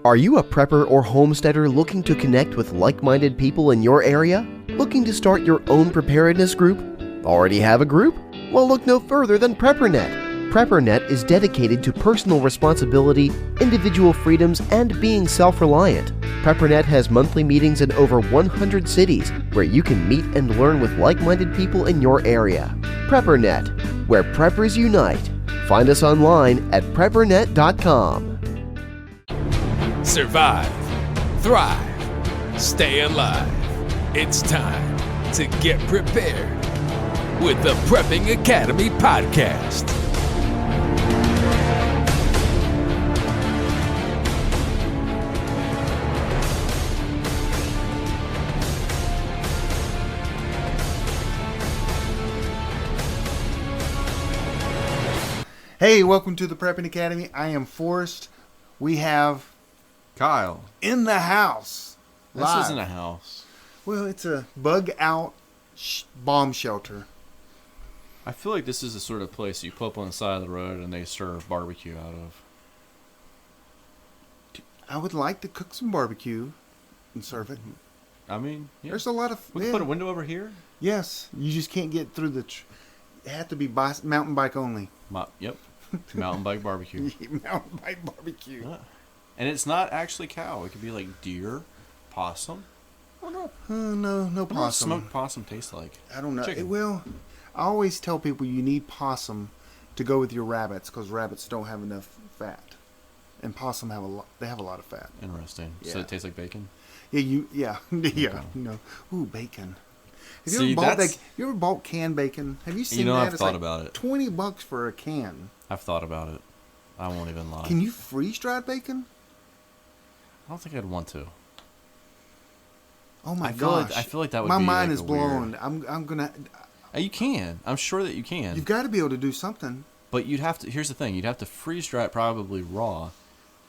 Are you a prepper or homesteader looking to connect with like-minded people in your area? Looking to start your own preparedness group? Already have a group? Well, look no further than PrepperNet. PrepperNet is dedicated to personal responsibility, individual freedoms, and being self-reliant. PrepperNet has monthly meetings in over 100 cities where you can meet and learn with like-minded people in your area. PrepperNet, where preppers unite. Find us online at preppernet.com. Survive, thrive, stay alive. It's time to get prepared with the Prepping Academy podcast. Hey, welcome to the Prepping Academy. I am Forrest. We have Kyle. in the house. This live. isn't a house. Well, it's a bug-out bomb shelter. I feel like this is the sort of place you pull up on the side of the road and they serve barbecue out of. I would like to cook some barbecue and serve it. I mean, yeah. There's a lot of... We can put a window over here. Yes, you just can't get through the... It have to be mountain bike only. Yep. Mountain bike barbecue. Mountain bike barbecue. Yeah. And it's not actually cow. It could be like deer, possum. I don't know. No What does possum. smoked possum taste like? I don't know. Chicken. It will. I always tell people you need possum to go with your rabbits because rabbits don't have enough fat, and possum have a lot. They have a lot of fat. Interesting. Yeah. So it tastes like bacon? Yeah. No. Ooh, bacon. Have you See, ever bought that's- you ever bought canned bacon? Have you seen You know, that? I've It's thought like about it. $20 for a can. I've thought about it. I won't even lie. Can you freeze dried bacon? I don't think I'd want to. Oh my I feel like- gosh! I feel like that would my be, mind like, is a weird- blown. I'm gonna. You can. I'm sure that you can. You've got to be able to do something. But you'd have to. Here's the thing: you'd have to freeze dry it probably raw,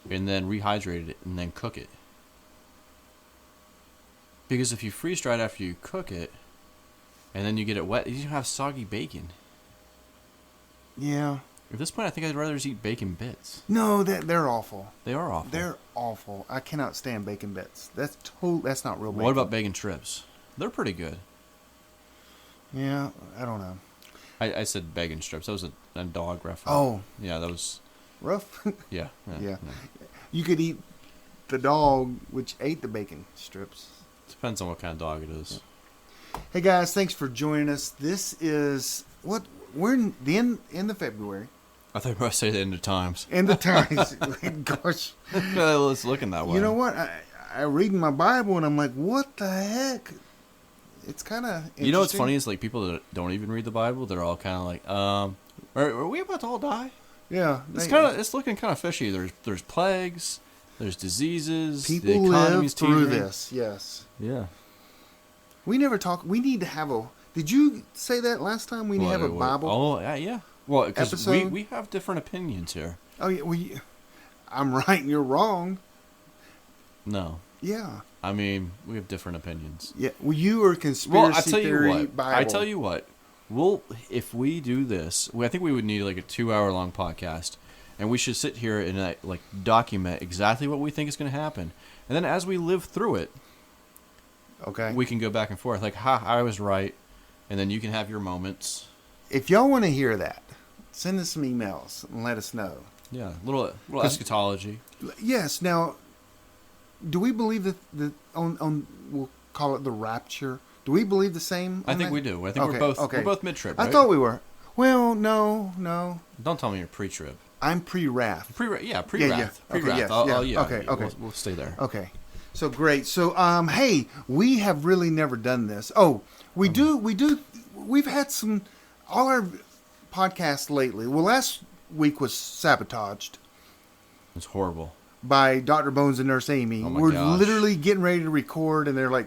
and then rehydrate it and then cook it. Because if you freeze dry it after you cook it, and then you get it wet, you have soggy bacon. Yeah. At this point, I think I'd rather just eat bacon bits. No, they're awful. They are awful. They're awful. I cannot stand bacon bits. That's not real bacon. What about bacon strips? They're pretty good. Yeah, I don't know. I said bacon strips. That was a dog reference. Oh. Yeah, that was. Rough. Yeah. Yeah. You could eat the dog which ate the bacon strips. Depends on what kind of dog it is. Hey guys, thanks for joining us. This is we're in the end of February. I thought you were going to say the end of times. End of times. Gosh. It's looking that way. You know what? I read in my Bible and I'm like, what the heck? It's kind of interesting. You know what's funny is like people that don't even read the Bible, they're all kind of like, are we about to all die? Yeah. It's looking kind of fishy. There's plagues, there's diseases, people the economy's live through teetering. this. Yes. Yeah. We never talk. We need to have a. Did you say that last time? We need to have a Bible. Oh yeah. Well, because episode? we have different opinions here. Oh yeah. I'm right and you're wrong. No. Yeah. I mean, we have different opinions. Yeah. Well, you are conspiracy Well, I tell you theory what. Bible. I tell you what. If we do this, I think we would need like a 2-hour long podcast, and we should sit here and like document exactly what we think is going to happen, and then as we live through it, Okay. we can go back and forth. Like, I was right, and then you can have your moments. If y'all want to hear that, send us some emails and let us know. Yeah, little eschatology. Yes. Now, do we believe that on we'll call it the rapture? Do we believe the same? I on think that? we do. I think Okay, we're both mid-trib, right? I thought we were. Well, no. Don't tell me you're pre-trib. I'm pre-wrath. Pre-wrath. Yeah. Pre-wrath. Okay, yes, Yeah. Okay. We'll stay there. Okay. So great. So hey, we have really never done this. Oh, we do. We've had all our podcasts lately. Well, last week was sabotaged It's horrible. by Dr. Bones and Nurse Amy. Oh my We're gosh. literally getting ready to record, and they're like,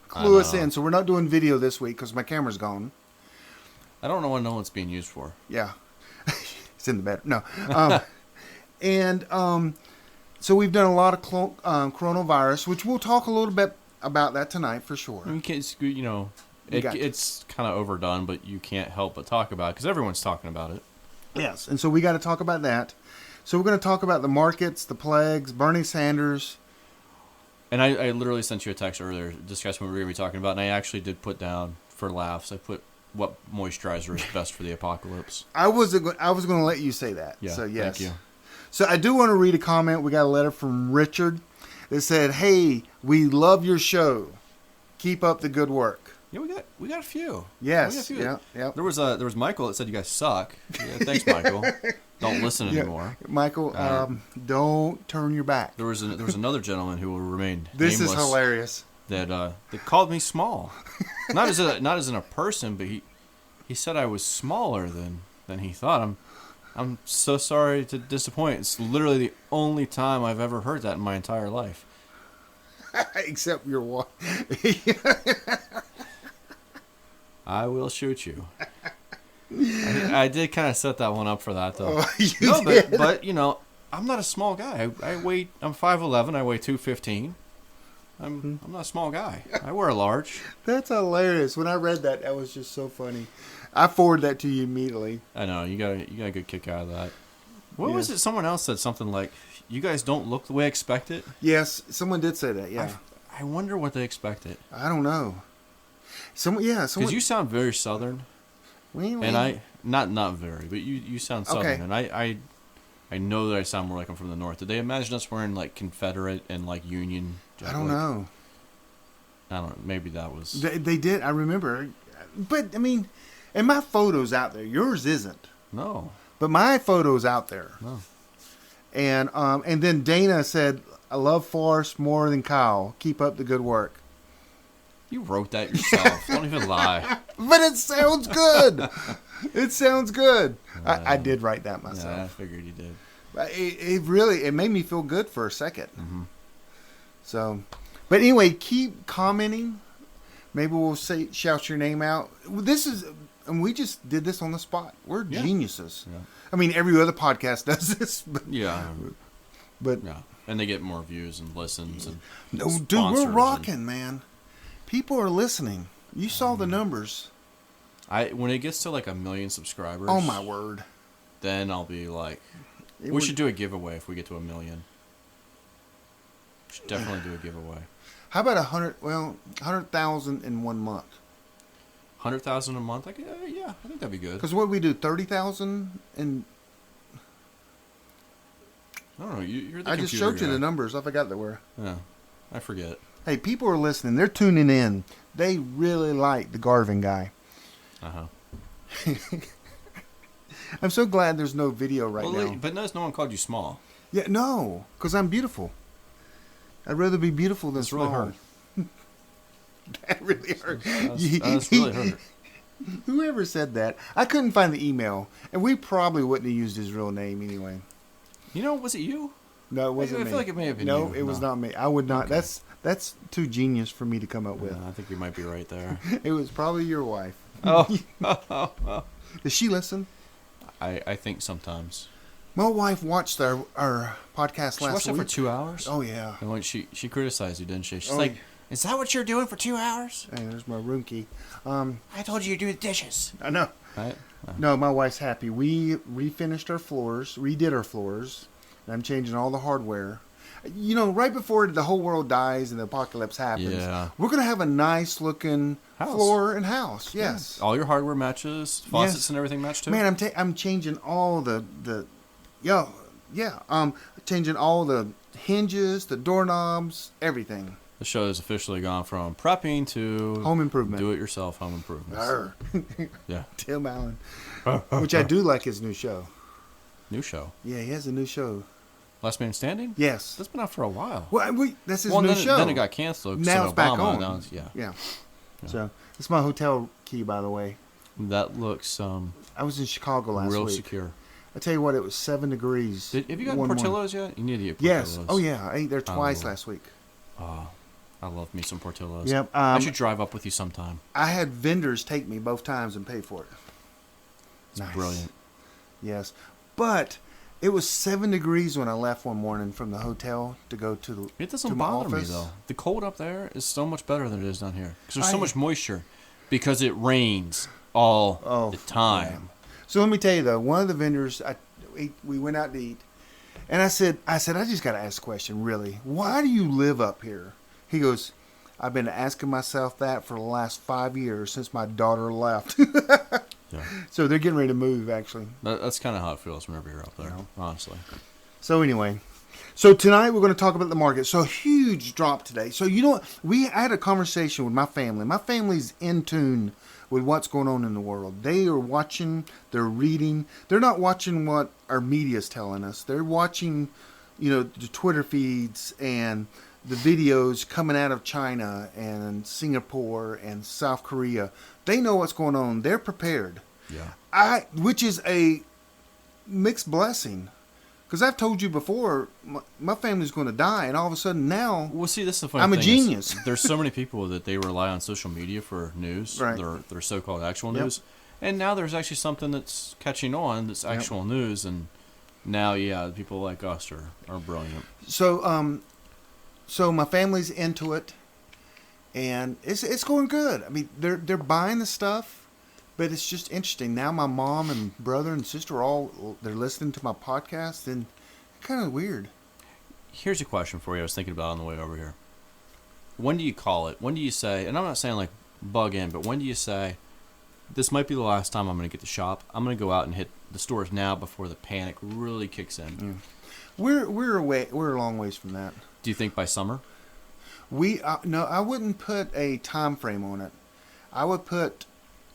clue us in. So we're not doing video this week because my camera's gone. I don't know what no one's being used for. Yeah. It's in the bed. No. So we've done a lot of coronavirus, which we'll talk a little bit about that tonight for sure. I mean, it's kind of overdone, but you can't help but talk about it because everyone's talking about it. Yes, and so we got to talk about that. So we're going to talk about the markets, the plagues, Bernie Sanders. And I literally sent you a text earlier discussing what we were going to be talking about, and I actually did put down for laughs. I put what moisturizer is best for the apocalypse. I was going to let you say that. Yeah, so yes. thank you. So I do want to read a comment. We got a letter from Richard that said, "Hey, we love your show. Keep up the good work." Yeah, we got a few. Yes. We got a few. Yeah. There was Michael that said you guys suck. Yeah, thanks, Michael. Don't listen anymore. Michael, don't turn your back. There was another gentleman who will remain This nameless is hilarious. that called me small. Not as in a person, but he said I was smaller than he thought. I'm so sorry to disappoint. It's literally the only time I've ever heard that in my entire life. Except your wife. I will shoot you. I did kind of set that one up for that, though. Oh, you No, did? but I'm not a small guy. I'm 5'11". I weigh 215. I'm not a small guy. I wear a large. That's hilarious. When I read that, that was just so funny. I forwarded that to you immediately. I know you got a good kick out of that. What was Yes. it? Someone else said something like, "You guys don't look the way I expected." Yes, someone did say that. Yeah, I wonder what they expected. I don't know. Someone. Because you sound very Southern, and I not very, but you sound Southern, Okay. and I know that I sound more like I'm from the North. Did they imagine us wearing like Confederate and like Union? I don't know. I don't know. Maybe that was. They did. I remember. But I mean, and my photo's out there. Yours isn't. No. But my photo's out there. No. And then Dana said, "I love Forrest more than Kyle. Keep up the good work." You wrote that yourself. Don't even lie. But it sounds good. It sounds good. I did write that myself. Yeah, I figured you did. But it really made me feel good for a second. Mm-hmm. So, but anyway, keep commenting. Maybe we'll shout your name out. And we just did this on the spot. We're geniuses. Yeah. I mean, every other podcast does this. But, Yeah. but Yeah. And they get more views and listens and no, dude, sponsors we're rocking, man. People are listening. You saw the numbers. When it gets to like 1 million subscribers. Oh my word! Then I'll be like, we should do a giveaway if we get to 1 million. We should definitely do a giveaway. How about 100,000 in 1 month? 100,000 a month? Yeah, I think that'd be good. Because what we do, 30,000 and I don't know. You're the I just computer showed you guy. the numbers. I forgot they were. Yeah, I forget. Hey, people are listening. They're tuning in. They really like the Garvin guy. I'm so glad there's no video right now. But notice no one called you small. Yeah, no, because I'm beautiful. I'd rather be beautiful than That's really small. hurt. That really hurt. That's really hurt. Whoever said that, I couldn't find the email, and we probably wouldn't have used his real name anyway. Was it you? No, it wasn't I me. feel like it may have been no, you. it was not me. I would not. Okay. That's too genius for me to come up with. I think you might be right there. It was probably your wife. Oh. Does she listen? I think sometimes. My wife watched our podcast She last watched it week. for 2 hours? Oh yeah. And when she criticized you, didn't she? She's Oh, like, "Is that what you're doing for 2 hours?" Hey, there's my room key. I told you to do the dishes. I know. Right? No, my wife's happy. We refinished our floors, redid our floors, and I'm changing all the hardware. You know, right before the whole world dies and the apocalypse happens, Yeah. we're going to have a nice looking House. floor and house. Yes. All your hardware matches, faucets Yes. and everything match too. Man, I'm changing all changing all the hinges, the doorknobs, everything. The show has officially gone from prepping to Home improvement. do-it-yourself home improvements. Arr. Yeah, Tim Allen, which I do like his new show. new show. Yeah, he has a new show. Last Man Standing. Yes. That's been out for a while. Well, that's his Well, new then, show. then it got canceled. Now it's back on. Now it's, yeah. Yeah. So it's my hotel key, by the way. That looks I was in Chicago last real week. secure. I tell you what, it was 7 degrees. Have you gotten one morning. Portillo's yet? You need to get Portillo's. Yes. Oh yeah, I ate there twice Oh. last week. Oh, I love me some Portillo's. Yep. I should drive up with you sometime. I had vendors take me both times and pay for it. It's Nice. brilliant. Yes, but it was 7 degrees when I left one morning from the hotel to go to the. It doesn't to my bother me office. though. The cold up there is so much better than it is down here because there's so much moisture because it rains all the time. Yeah. So let me tell you though, one of the vendors, we went out to eat, And I said, I just got to ask a question, really. Why do you live up here? He goes, I've been asking myself that for the last 5 years since my daughter left. Yeah. So they're getting ready to move, actually. That's kind of how it feels whenever you're up there, honestly. So anyway, so tonight we're going to talk about the market. So huge drop today. So I had a conversation with my family. My family's in tune with what's going on in the world. They are watching, they're reading. They're not watching what our media's telling us. They're watching, the Twitter feeds and the videos coming out of China and Singapore and South Korea. They know what's going on. They're prepared. Yeah. Which is a mixed blessing. Because I've told you before, my family's going to die, and all of a sudden now, well, see, this is the funny I'm thing a genius. There's so many people that they rely on social media for news, right. their so-called actual news, and now there's actually something that's catching on that's actual news, and now, people like us are brilliant. So my family's into it, and it's going good. I mean, they're buying the stuff. But it's just interesting. Now my mom and brother and sister they're listening to my podcast, and kind of weird. Here's a question for you I was thinking about on the way over here. When do you call it? When do you say, and I'm not saying like bug in, but when do you say, this might be the last time I'm going to get to shop. I'm going to go out and hit the stores now before the panic really kicks in. We're a long ways from that. Do you think by summer? No, I wouldn't put a time frame on it. I would put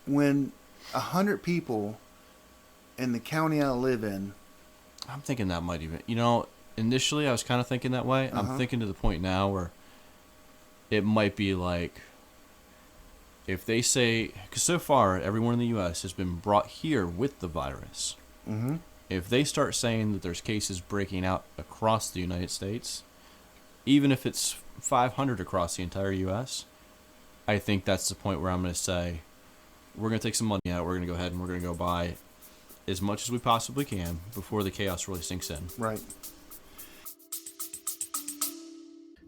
when 100 people in the county I live in. I'm thinking that might even, initially I was kind of thinking that way. I'm thinking to the point now where it might be like, if they say, because so far everyone in the U.S. has been brought here with the virus. Mm-hmm. If they start saying that there's cases breaking out across the United States, even if it's 500 across the entire U.S., I think that's the point where I'm going to say, we're going to take some money out. We're going to go ahead and we're going to go buy as much as we possibly can before the chaos really sinks in. Right.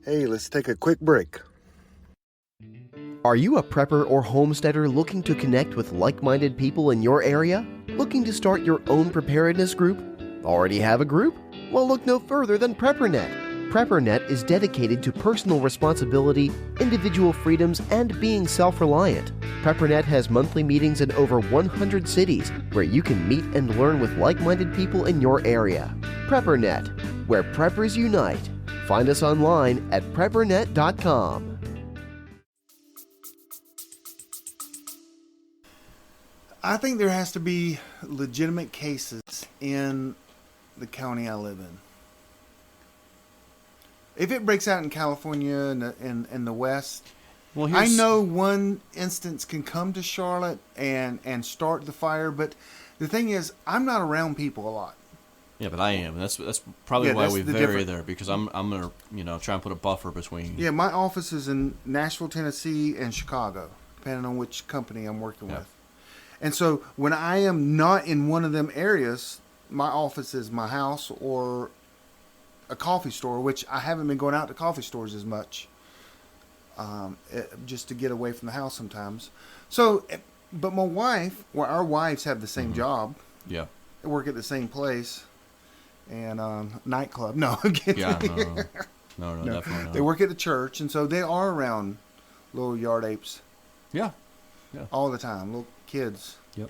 Hey, let's take a quick break. Are you a prepper or homesteader looking to connect with like-minded people in your area? Looking to start your own preparedness group? Already have a group? Well, look no further than PrepperNet. PrepperNet is dedicated to personal responsibility, individual freedoms, and being self-reliant. PrepperNet has monthly meetings in over 100 cities where you can meet and learn with like-minded people in your area. PrepperNet, where preppers unite. Find us online at preppernet.com. I think there has to be legitimate cases in the county I live in. If it breaks out in California and in the West, well, I know one instance can come to Charlotte and start the fire, but the thing is, I'm not around people a lot. Yeah, but I am. That's probably why we vary there, because I'm gonna try and put a buffer between. Yeah, my office is in Nashville, Tennessee, and Chicago, depending on which company I'm working with. And so when I am not in one of them areas, my office is my house or a coffee store, which I haven't been going out to coffee stores as much, just to get away from the house sometimes. So, but my wife, our wives have the same job. Yeah. They work at the same place and nightclub. No, I'm kidding. Yeah, no, definitely not. They work at the church, and so they are around little yard apes. Yeah. All the time, little kids. Yep.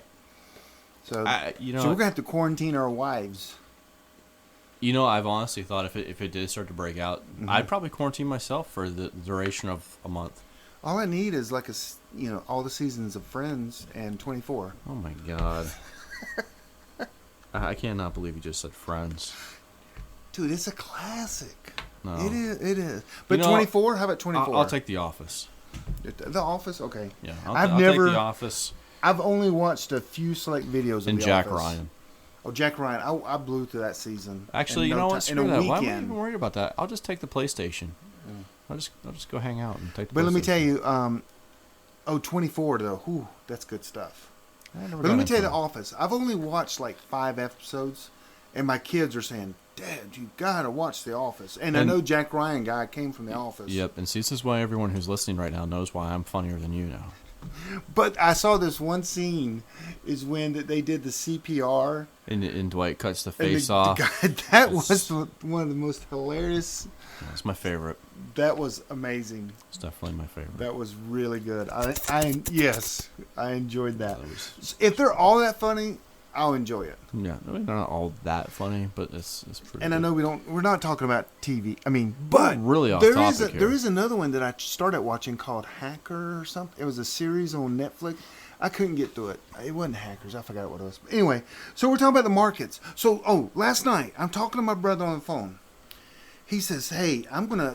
So, so we're gonna have to quarantine our wives. I've honestly thought if it did start to break out, I'd probably quarantine myself for the duration of a month. All I need is like all the seasons of Friends and 24. Oh my God. I cannot believe you just said Friends. Dude, it's a classic. No. It is. But 24? How about 24? I'll take The Office. The Office? Okay. Yeah, I'll take The Office. I've only watched a few select videos of The Office. And Jack Ryan. Oh, Jack Ryan. I blew through that season. Actually, you know what? Screw that. Why am I even worried about that? I'll just take the PlayStation. I'll just go hang out and take the PlayStation. But let me tell you, 24 though. Whew, that's good stuff. But let me tell you, The Office. I've only watched like 5 episodes, and my kids are saying, Dad, you gotta watch The Office. And I know Jack Ryan guy came from The Office. Yep, and see, this is why everyone who's listening right now knows why I'm funnier than you now. But I saw this one scene is when they did the CPR. And Dwight cuts the and face off. That was one of the most hilarious. That's my favorite. That was amazing. It's definitely my favorite. That was really good. Yes, I enjoyed that. That was- If they're all that funny, I'll enjoy it. Yeah, I mean, they're not all that funny, but it's pretty. And good. I know we're not talking about TV. I mean, but really off there topic is here. there is another one that I started watching called Hacker or something. It was a series on Netflix. I couldn't get through it. It wasn't Hackers. I forgot what it was. But anyway, so we're talking about the markets. So, last night I'm talking to my brother on the phone. He says, "Hey,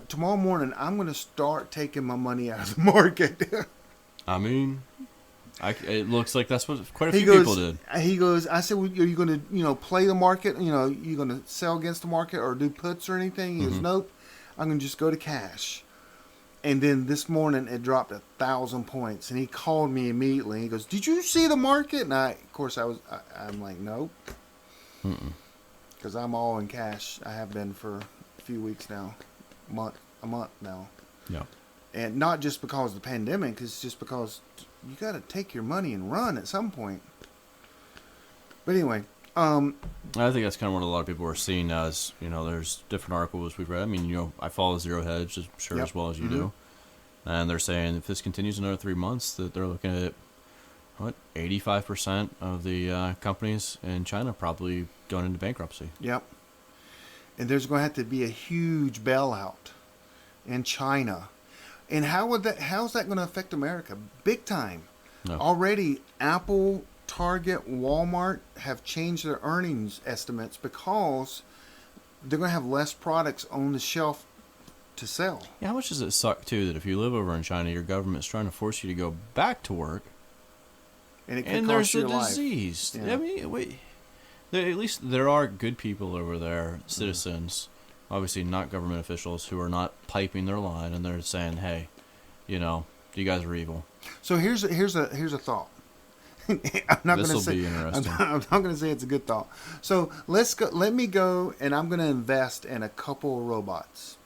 tomorrow morning I'm gonna start taking my money out of the market." I mean, it looks like that's what quite a few people did. He goes, I said, well, are you going to, play the market? You going to sell against the market or do puts or anything? He goes, nope. I'm going to just go to cash. And then this morning it dropped 1,000 points, and he called me immediately. He goes, "Did you see the market?" And I'm like, nope, because I'm all in cash. I have been for a few weeks now, a month now. Yeah. And not just because of the pandemic, it's just because you got to take your money and run at some point. But anyway, I think that's kind of what a lot of people are seeing as, there's different articles we've read. I mean, I follow Zero Hedge, I'm sure, as well as you do. And they're saying if this continues another 3 months, that they're looking at, 85% of the companies in China probably going into bankruptcy. Yep. And there's going to have to be a huge bailout in China. And how's that going to affect America? Big time. No. Already, Apple, Target, Walmart have changed their earnings estimates because they're going to have less products on the shelf to sell. Yeah, how much does it suck, too, that if you live over in China, your government's trying to force you to go back to work, And it could and cost there's you a your life. disease? Yeah. I mean, at least there are good people over there, citizens, obviously not government officials, who are not piping their line, and they're saying, hey, you guys are evil. So here's a thought. I'm not going to This'll say. be interesting. I'm not going to say it's a good thought. So let's go. Let me go, and I'm going to invest in a couple of robots.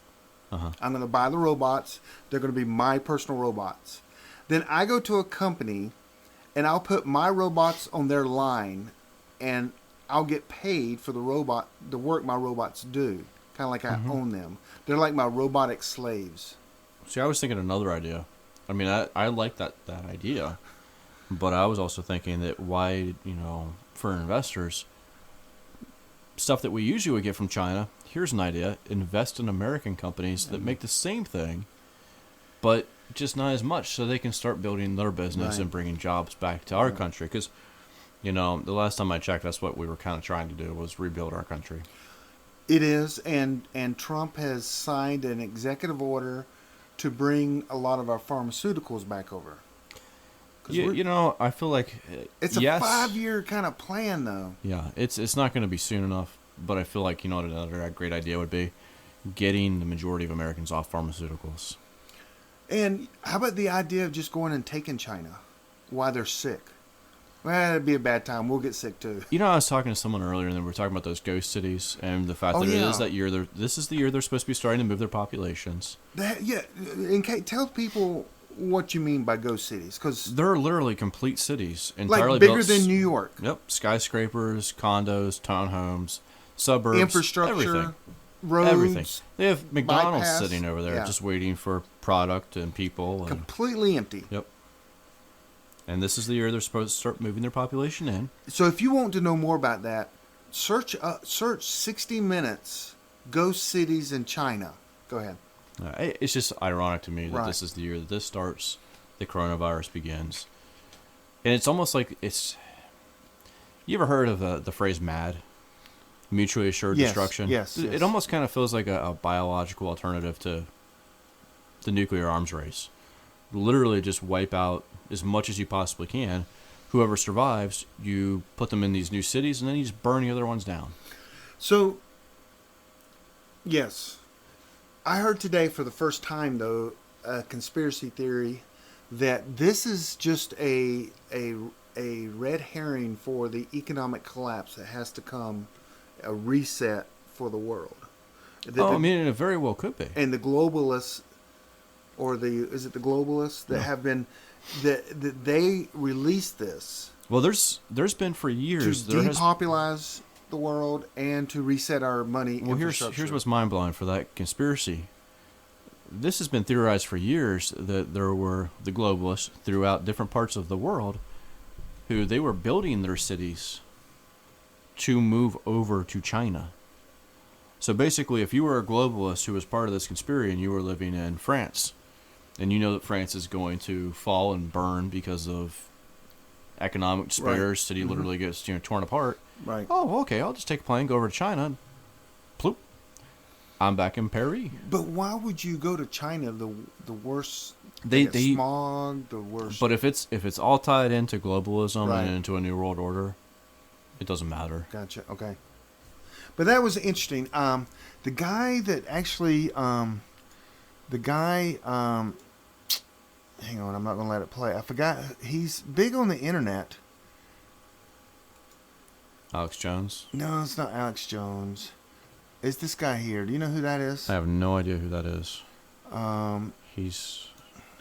Uh-huh. I'm going to buy the robots. They're going to be my personal robots. Then I go to a company, and I'll put my robots on their line, and I'll get paid for the work my robots do. Kind of like I own them. They're like my robotic slaves. See, I was thinking another idea. I mean, I like that idea, but I was also thinking that why, for investors, stuff that we usually would get from China, here's an idea: invest in American companies that make the same thing, but just not as much, so they can start building their business Right. and bringing jobs back to our country. Because, the last time I checked, that's what we were kind of trying to do, was rebuild our country. It is, and Trump has signed an executive order to bring a lot of our pharmaceuticals back over. I feel like It's a yes, 5-year kind of plan, though. Yeah, it's not going to be soon enough, but I feel like, what another great idea would be? Getting the majority of Americans off pharmaceuticals. And how about the idea of just going and taking China while they're sick? Well, it'd be a bad time. We'll get sick, too. I was talking to someone earlier, and we were talking about those ghost cities, and the fact that it is that year. This is the year they're supposed to be starting to move their populations. Tell people what you mean by ghost cities, because They're literally complete cities, entirely like bigger built, than New York. Yep, skyscrapers, condos, townhomes, suburbs, Infrastructure, everything. roads, Everything. They have McDonald's bypass, sitting over there, yeah. just waiting for product and people. And, completely empty. yep. And this is the year they're supposed to start moving their population in. So if you want to know more about that, search 60 Minutes Ghost Cities in China. Go ahead. It's just ironic to me that Right. this is the year that this starts, the coronavirus begins. And it's almost like it's... You ever heard of the phrase MAD? Mutually assured Yes, destruction? yes, It yes. almost kind of feels like a biological alternative to the nuclear arms race. Literally just wipe out as much as you possibly can. Whoever survives, you put them in these new cities, and then you just burn the other ones down. So, yes. I heard today for the first time, though, a conspiracy theory that this is just a red herring for the economic collapse that has to come, a reset for the world. It very well could be. And the globalists, is it the globalists that have been that they released this Well, there's been for to years. depopularize the world and to reset our money infrastructure. Here's what's mind blowing for that conspiracy. This has been theorized for years that there were the globalists throughout different parts of the world who they were building their cities to move over to China. So basically, if you were a globalist who was part of this conspiracy and you were living in France, and you know that France is going to fall and burn because of economic despair, Right. city literally gets torn apart. Right. Oh, okay, I'll just take a plane, go over to China, and ploop, I'm back in Paris. But why would you go to China? The worst. They smog. The worst. But if it's all tied into globalism Right. and into a new world order, it doesn't matter. Gotcha. Okay. But that was interesting. The guy that actually, hang on, I'm not going to let it play. I forgot. He's big on the internet. Alex Jones? No, it's not Alex Jones. It's this guy here. Do you know who that is? I have no idea who that is. Um, He's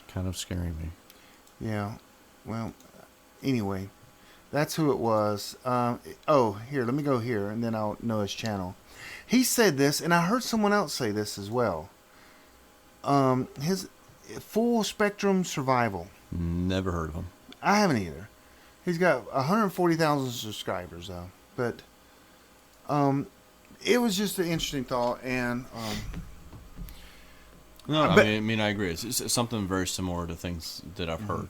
kind of scaring me. yeah. Well, anyway, that's who it was. Here, let me go here, and then I'll know his channel. He said this, and I heard someone else say this as well. His full spectrum survival. Never heard of him. I haven't either. He's got 140,000 subscribers though, but it was just an interesting thought, and No, I but- mean, I agree. It's something very similar to things that I've heard.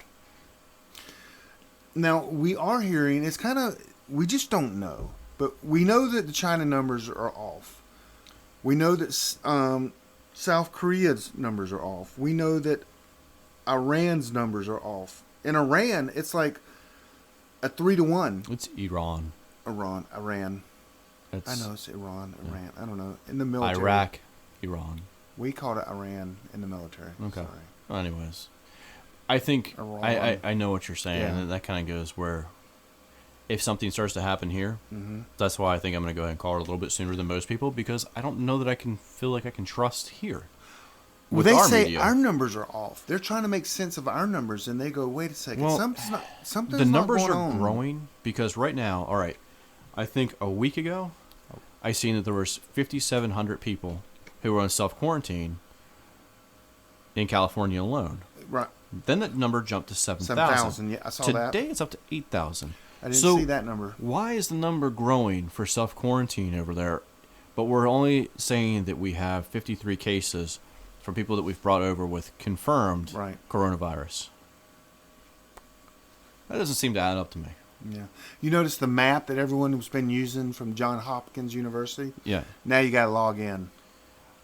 now we are hearing it's kind of, we just don't know, but we know that the China numbers are off. We know that South Korea's numbers are off. We know that Iran's numbers are off. In Iran, it's like a 3-1. It's Iran. Iran. It's I know it's Iran. I don't know. In the military. Iraq, Iran. We called it Iran in the military. Okay. Sorry. Well, anyways, I think Iran. I know what you're saying, Yeah. and that kind of goes where if something starts to happen here, Mm-hmm. that's why I think I'm going to go ahead and call it a little bit sooner than most people, because I don't know that I can feel like I can trust here. Well, With they our say media. our numbers are off. They're trying to make sense of our numbers, and they go, "Wait a second, Well, something's the numbers not going are on." growing because right now, all right, I think a week ago, I seen that there was 5,700 people who were on self-quarantine in California alone. Right, Then that number jumped to 7,000. 7,000. Yeah, I saw that. Today it's up to 8,000. I didn't So see that number. why is the number growing for self-quarantine over there, but we're only saying that we have 53 cases from people that we've brought over with confirmed Right. coronavirus? That doesn't seem to add up to me. Yeah, you notice the map that everyone has been using from Johns Hopkins University. Yeah. Now you got to log in.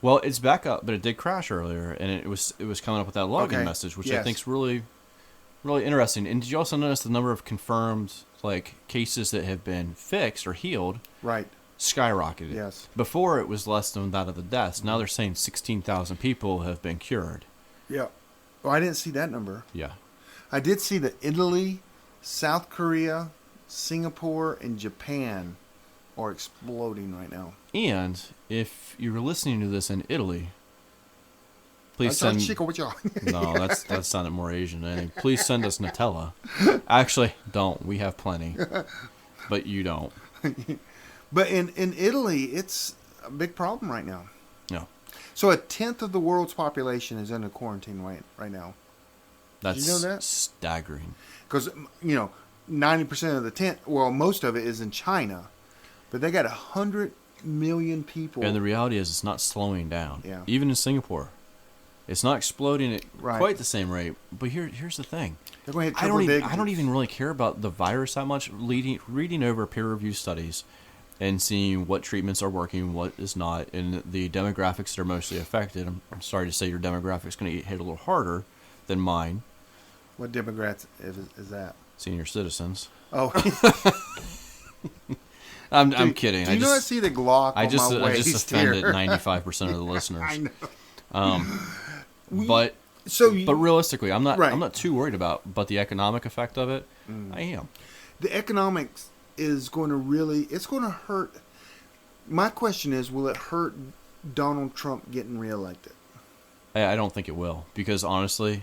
Well, it's back up, but it did crash earlier, and it was coming up with that login Okay. message, which I Yes. think is really, really interesting. And did you also notice the number of confirmed cases that have been fixed or healed Right. skyrocketed? Yes. Before it was less than that of the deaths. Now they're saying 16,000 people have been cured. Yeah. Oh, I didn't see that number. Yeah. I did see that Italy, South Korea, Singapore, and Japan are exploding right now. And if you're listening to this in Italy, please send. No, that sounded more Asian than anything. Please send us Nutella. Actually, don't. We have plenty, but you don't. But in Italy, it's a big problem right now. No, So a tenth of the world's population is under quarantine right now. that's you know that? staggering. Because, 90% of the tent, well, most of it is in China. But they got 100 million people. And the reality is, it's not slowing down. Yeah. Even in Singapore, it's not exploding at Right. quite the same rate. But here's the thing. They're going to hit I triple digits. don't even really care about the virus that much. Reading over peer-reviewed studies and seeing what treatments are working, what is not, and the demographics that are mostly affected. I'm sorry to say your demographic's going to get hit a little harder than mine. What demographic is that? Senior citizens. Oh, I'm kidding. Do you I see the Glock I on just my waist offended here? 95% of the listeners. I know. But So but realistically, I'm not Right. I'm not too worried about the economic effect of it. I am. the economics is going to it's going to hurt. My question is, will it hurt Donald Trump getting reelected? I don't think it will, because honestly,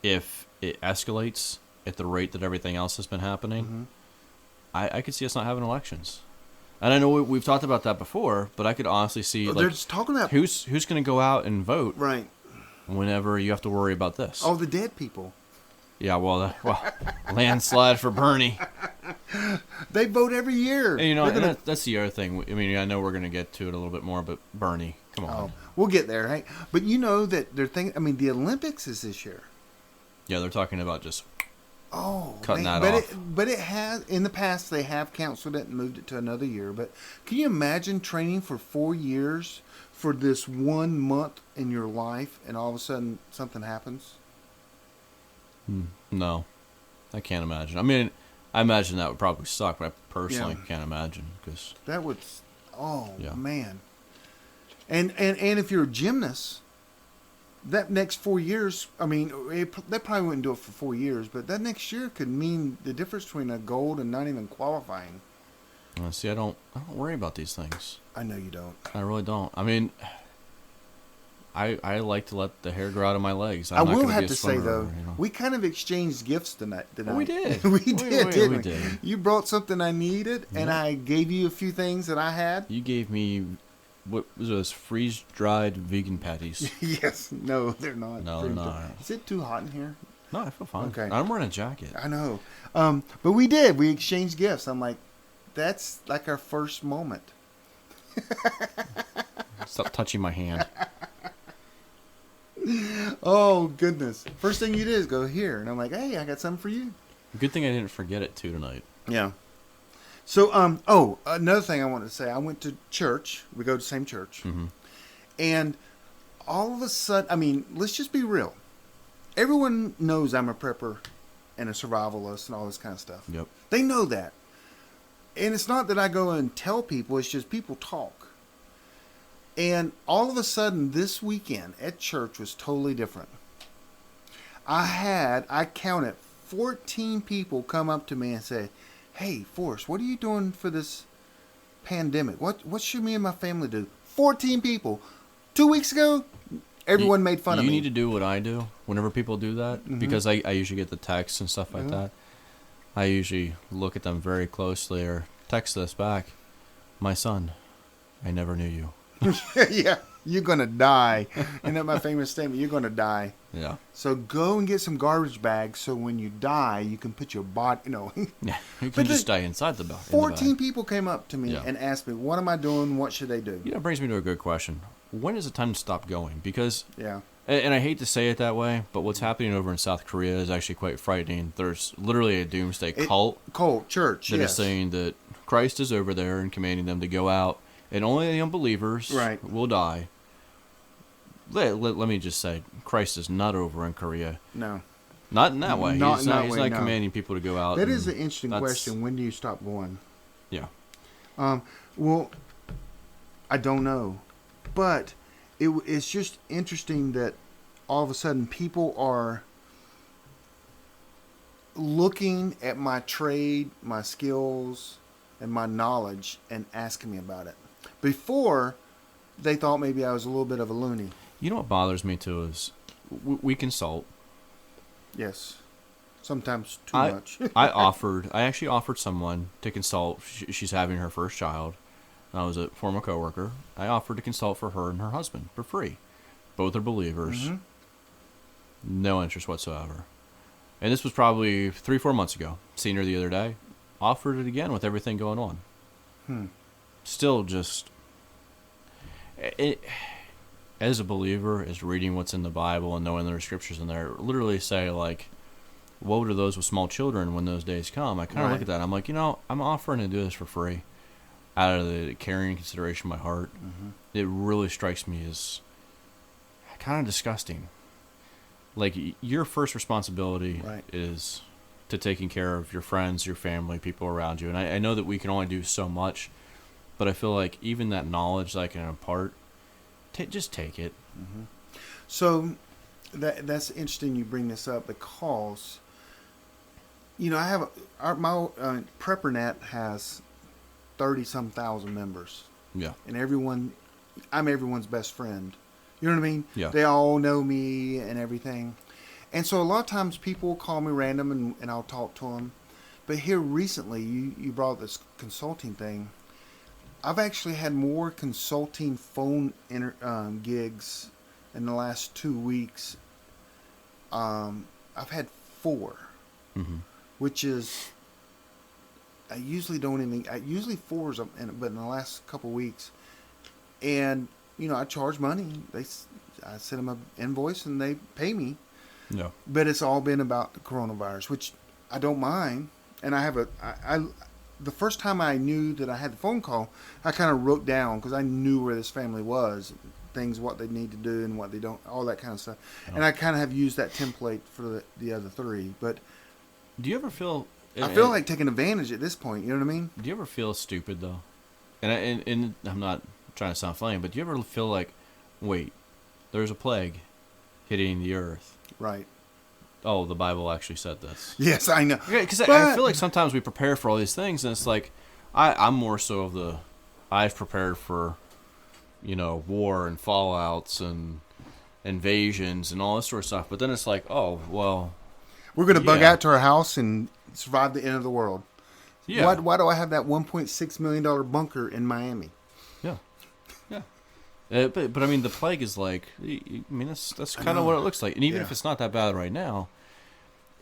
if it escalates at the rate that everything else has been happening, I could see us not having elections. And I know we've talked about that before, but I could honestly see They're just talking about who's going to go out and vote right whenever you have to worry about this. all the dead people. Yeah, well, landslide for Bernie. They vote every year. And, and that's the other thing. I mean, I know we're going to get to it a little bit more, but Bernie, come on. Oh, we'll get there, right? But you know that they're thinking. I mean, the Olympics is this year. Yeah, they're talking about just cutting that off. But it has in the past they have canceled it and moved it to another year. But can you imagine training for 4 years for this 1 month in your life, and all of a sudden something happens? No, I can't imagine. I mean, I imagine that would probably suck, but I personally can't imagine because that would. Yeah. Man. And if you're a gymnast, that next 4 years, I mean, they probably wouldn't do it for 4 years, but that next year could mean the difference between a gold and not even qualifying. See, I don't worry about these things. I know you don't. I really don't. I mean, I like to let the hair grow out of my legs. I will have to say though, we kind of exchanged gifts tonight. We did. we did, didn't we? We did. You brought something I needed, and I gave you a few things that I had. You gave me what was those freeze-dried vegan patties? Yes. No, they're not. No, they're not. Is it too hot in here? No, I feel fine. Okay. I'm wearing a jacket. I know. But we did. We exchanged gifts. I'm like, that's like our first moment. Stop touching my hand. Oh, goodness. First thing you did is go here. And I'm like, hey, I got something for you. Good thing I didn't forget it, too, tonight. Yeah. So, another thing I wanted to say. I went to church. We go to the same church. Mm-hmm. And all of a sudden, I mean, let's just be real. Everyone knows I'm a prepper and a survivalist and all this kind of stuff. Yep. They know that. And it's not that I go and tell people. It's just people talk. And all of a sudden, this weekend at church was totally different. I counted 14 people come up to me and say, hey, Forrest, what are you doing for this pandemic? What should me and my family do? 14 people. 2 weeks ago, everyone made fun of me. You need to do what I do whenever people do that, because I usually get the texts and stuff like that. I usually look at them very closely or text this back. My son, I never knew you. Yeah, you're going to die. Isn't that my famous statement? You're going to die. Yeah. So go and get some garbage bags so when you die, you can put your body, Yeah, you can just die inside the bag. 14 people came up to me and asked me, what am I doing? What should they do? That brings me to a good question. When is it time to stop going? Because, yeah, and I hate to say it that way, but what's happening over in South Korea is actually quite frightening. There's literally a doomsday cult church that is saying that Christ is over there and commanding them to go out, and only the unbelievers will die. Let me just say, Christ is not over in Korea. No. Not in that way. He's not way, commanding people to go out. That is an interesting question. When do you stop going? Yeah. Well, I don't know. But it's just interesting that all of a sudden people are looking at my trade, my skills, and my knowledge and asking me about it. Before, they thought maybe I was a little bit of a loony. You know what bothers me too is we consult. Yes. Sometimes too much. I actually offered someone to consult. She's having her first child. I was a former coworker. I offered to consult for her and her husband for free. Both are believers. Mm-hmm. No interest whatsoever. And this was probably 3-4 months ago. Seen her the other day. Offered it again with everything going on. Still just... as a believer, is reading what's in the Bible and knowing there are scriptures in there, literally say, like, woe to those with small children when those days come. I kind of look at that. I'm like, I'm offering to do this for free out of the caring and consideration of my heart. Mm-hmm. It really strikes me as kind of disgusting. Like, your first responsibility is to taking care of your friends, your family, people around you. And I know that we can only do so much, but I feel like even that knowledge that I can impart, just take it. Mm-hmm. So that's interesting you bring this up because, I have my PrepperNet has 30-some thousand members. Yeah. And I'm everyone's best friend. You know what I mean? Yeah. They all know me and everything. And so a lot of times people will call me random and I'll talk to them. But here recently, you brought this consulting thing. I've actually had more consulting phone gigs in the last 2 weeks. I've had 4, which is, I usually 4 is, but in the last couple of weeks. And, I charge money. I send them an invoice and they pay me. No. But it's all been about the coronavirus, which I don't mind. And I have the first time I knew that I had the phone call, I kind of wrote down, because I knew where this family was, things, what they need to do and what they don't, all that kind of stuff. Oh. And I kind of have used that template for the other 3. But do you ever feel... I feel like taking advantage at this point, you know what I mean? Do you ever feel stupid, though? And I'm not trying to sound funny, but do you ever feel like, wait, there's a plague hitting the earth? Right. Oh, the Bible actually said this. Yes, I know. Because I feel like sometimes we prepare for all these things, and it's like, I'm more so of I've prepared for, war and fallouts and invasions and all this sort of stuff. But then it's like, oh, well. We're going to bug out to our house and survive the end of the world. Yeah. Why do I have that $1.6 million bunker in Miami? Yeah. Yeah. But I mean, the plague is like, that's kind of what it looks like. And even if it's not that bad right now,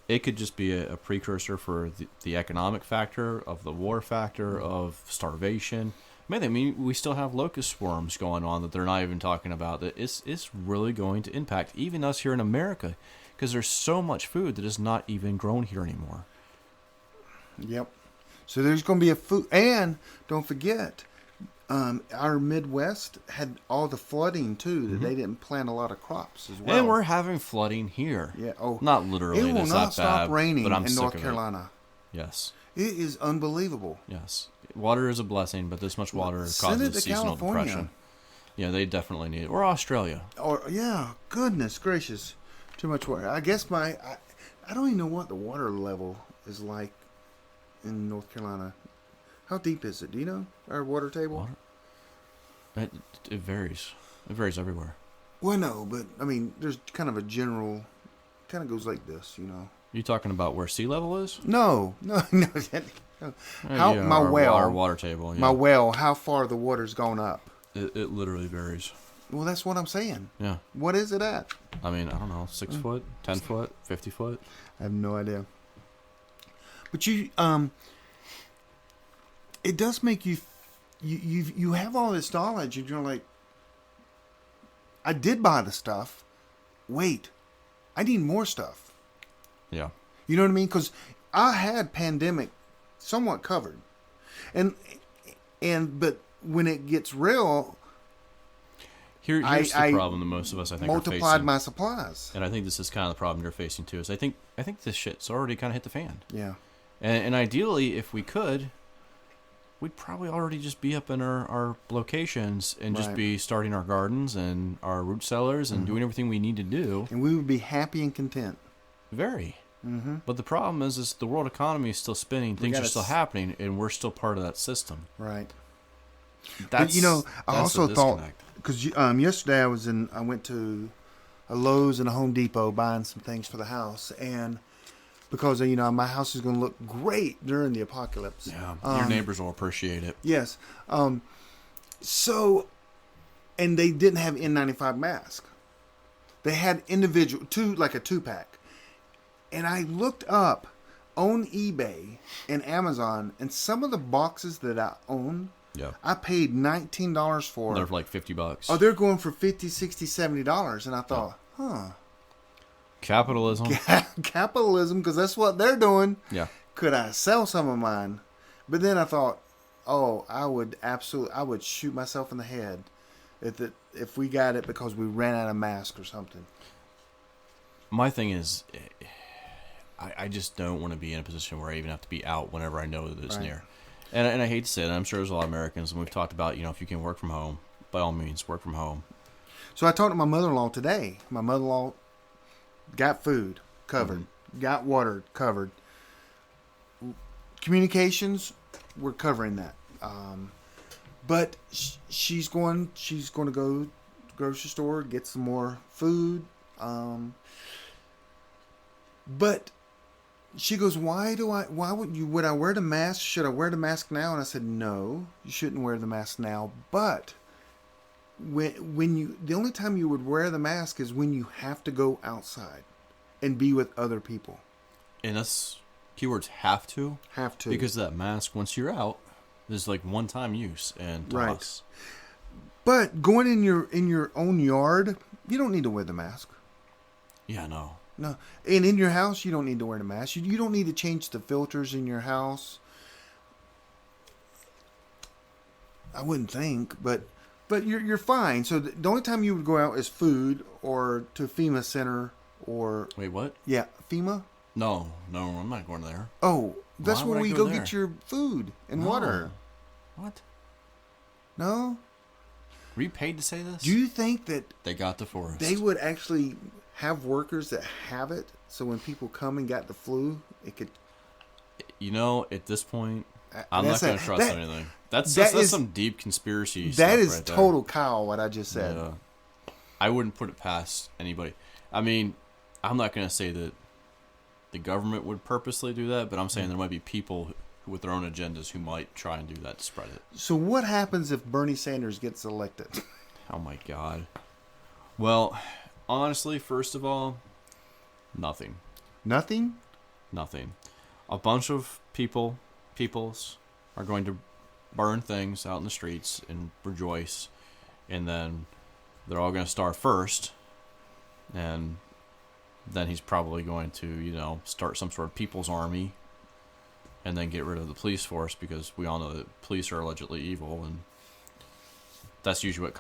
it could just be a precursor for the economic factor, of the war factor, of starvation. We still have locust swarms going on that they're not even talking about. That it's really going to impact even us here in America, because there's so much food that is not even grown here anymore. Yep. So there's going to be a food, and don't forget, our Midwest had all the flooding too. That they didn't plant a lot of crops as well. And we're having flooding here. Yeah. Oh, not literally. It will not stop raining in North Carolina. Yes. It is unbelievable. Yes. Water is a blessing, but this much water causes seasonal depression. Yeah, they definitely need it. Or Australia. Or goodness gracious, too much water. I guess I don't even know what the water level is like in North Carolina. How deep is it? Do you know our water table? It varies. It varies everywhere. Well, no, but there's kind of a general, kind of goes like this, You talking about where sea level is? No. Our water table. Yeah. My well, how far the water's gone up? It literally varies. Well, that's what I'm saying. Yeah. What is it at? I don't know, 6 foot, 10 foot, 50 foot. I have no idea. But it does make you have all this knowledge, and you're like, I did buy the stuff. Wait, I need more stuff. Yeah. You know what I mean? Because I had pandemic somewhat covered, but when it gets real, here's the problem that most of us, I think, multiplied are facing. My supplies. And I think this is kind of the problem you're facing too. Is I think this shit's already kind of hit the fan. Yeah. And ideally, if we could, we'd probably already just be up in our locations and just be starting our gardens and our root cellars and doing everything we need to do. And we would be happy and content. Very. Mm-hmm. But the problem is the world economy is still spinning. Things are still happening, and we're still part of that system. Right. But I also thought, because yesterday I went to a Lowe's and a Home Depot buying some things for the house, and because my house is going to look great during the apocalypse. Yeah, your neighbors will appreciate it. Yes. So, and they didn't have N95 mask. They had individual like a 2-pack. And I looked up on eBay and Amazon, and some of the boxes that I own, I paid $19 for. They're like $50. Oh, they're going for $50, $60, $70. And I thought, Capitalism. Capitalism, because that's what they're doing. Yeah. Could I sell some of mine? But then I thought, I would shoot myself in the head if we got it because we ran out of masks or something. My thing is, I just don't want to be in a position where I even have to be out whenever I know that it's near. And I hate to say it, I'm sure there's a lot of Americans, and we've talked about, if you can work from home, by all means, work from home. So I talked to my mother-in-law today. My mother-in-law got food covered, got water covered. Communications, we're covering that. But she's going to go to the grocery store, get some more food. But she goes, would I wear the mask? Should I wear the mask now? And I said, no, you shouldn't wear the mask now. But the only time you would wear the mask is when you have to go outside and be with other people. And that's keywords have to. Have to. Because that mask, once you're out, is like one-time use and toss. Right. But going in your own yard, you don't need to wear the mask. Yeah, no. No. And in your house, you don't need to wear the mask. You don't need to change the filters in your house. I wouldn't think, but you're fine. So the only time you would go out is food or to FEMA center or... Wait, what? Yeah, FEMA? No, I'm not going there. Oh, that's Why where would we I go there? get your food and water. What? No? Were you paid to say this? Do you think that They got the forest. they would actually have workers that have it, so when people come and got the flu, it could... You know, at this point, I'm not That's going to a- trust that- anything. That's that is- some deep conspiracy stuff That is right there. total Kyle, what I just said. Yeah. I wouldn't put it past anybody. I mean, I'm not going to say that the government would purposely do that, but I'm saying there might be people who, with their own agendas who might try and do that to spread it. So what happens if Bernie Sanders gets elected? Oh my God. Well, honestly, first of all, nothing. Nothing? Nothing. A bunch of peoples are going to burn things out in the streets and rejoice, and then they're all going to starve first, and then he's probably going to, start some sort of people's army, and then get rid of the police force, because we all know that police are allegedly evil, and that's usually what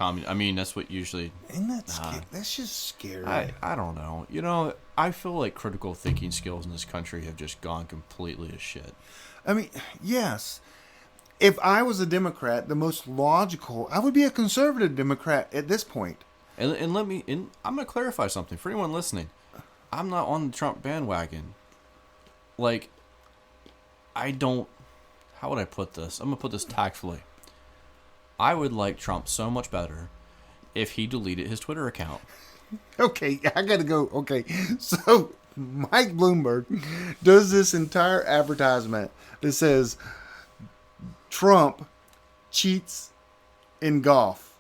that's what usually... Isn't that scary? That's just scary. I don't know. I feel like critical thinking skills in this country have just gone completely to shit. I mean, yes. If I was a Democrat, the most logical... I would be a conservative Democrat at this point. And I'm going to clarify something for anyone listening. I'm not on the Trump bandwagon. Like, I don't... How would I put this? I'm going to put this tactfully. I would like Trump so much better if he deleted his Twitter account. Okay, I gotta go. Okay, so Mike Bloomberg does this entire advertisement that says Trump cheats in golf.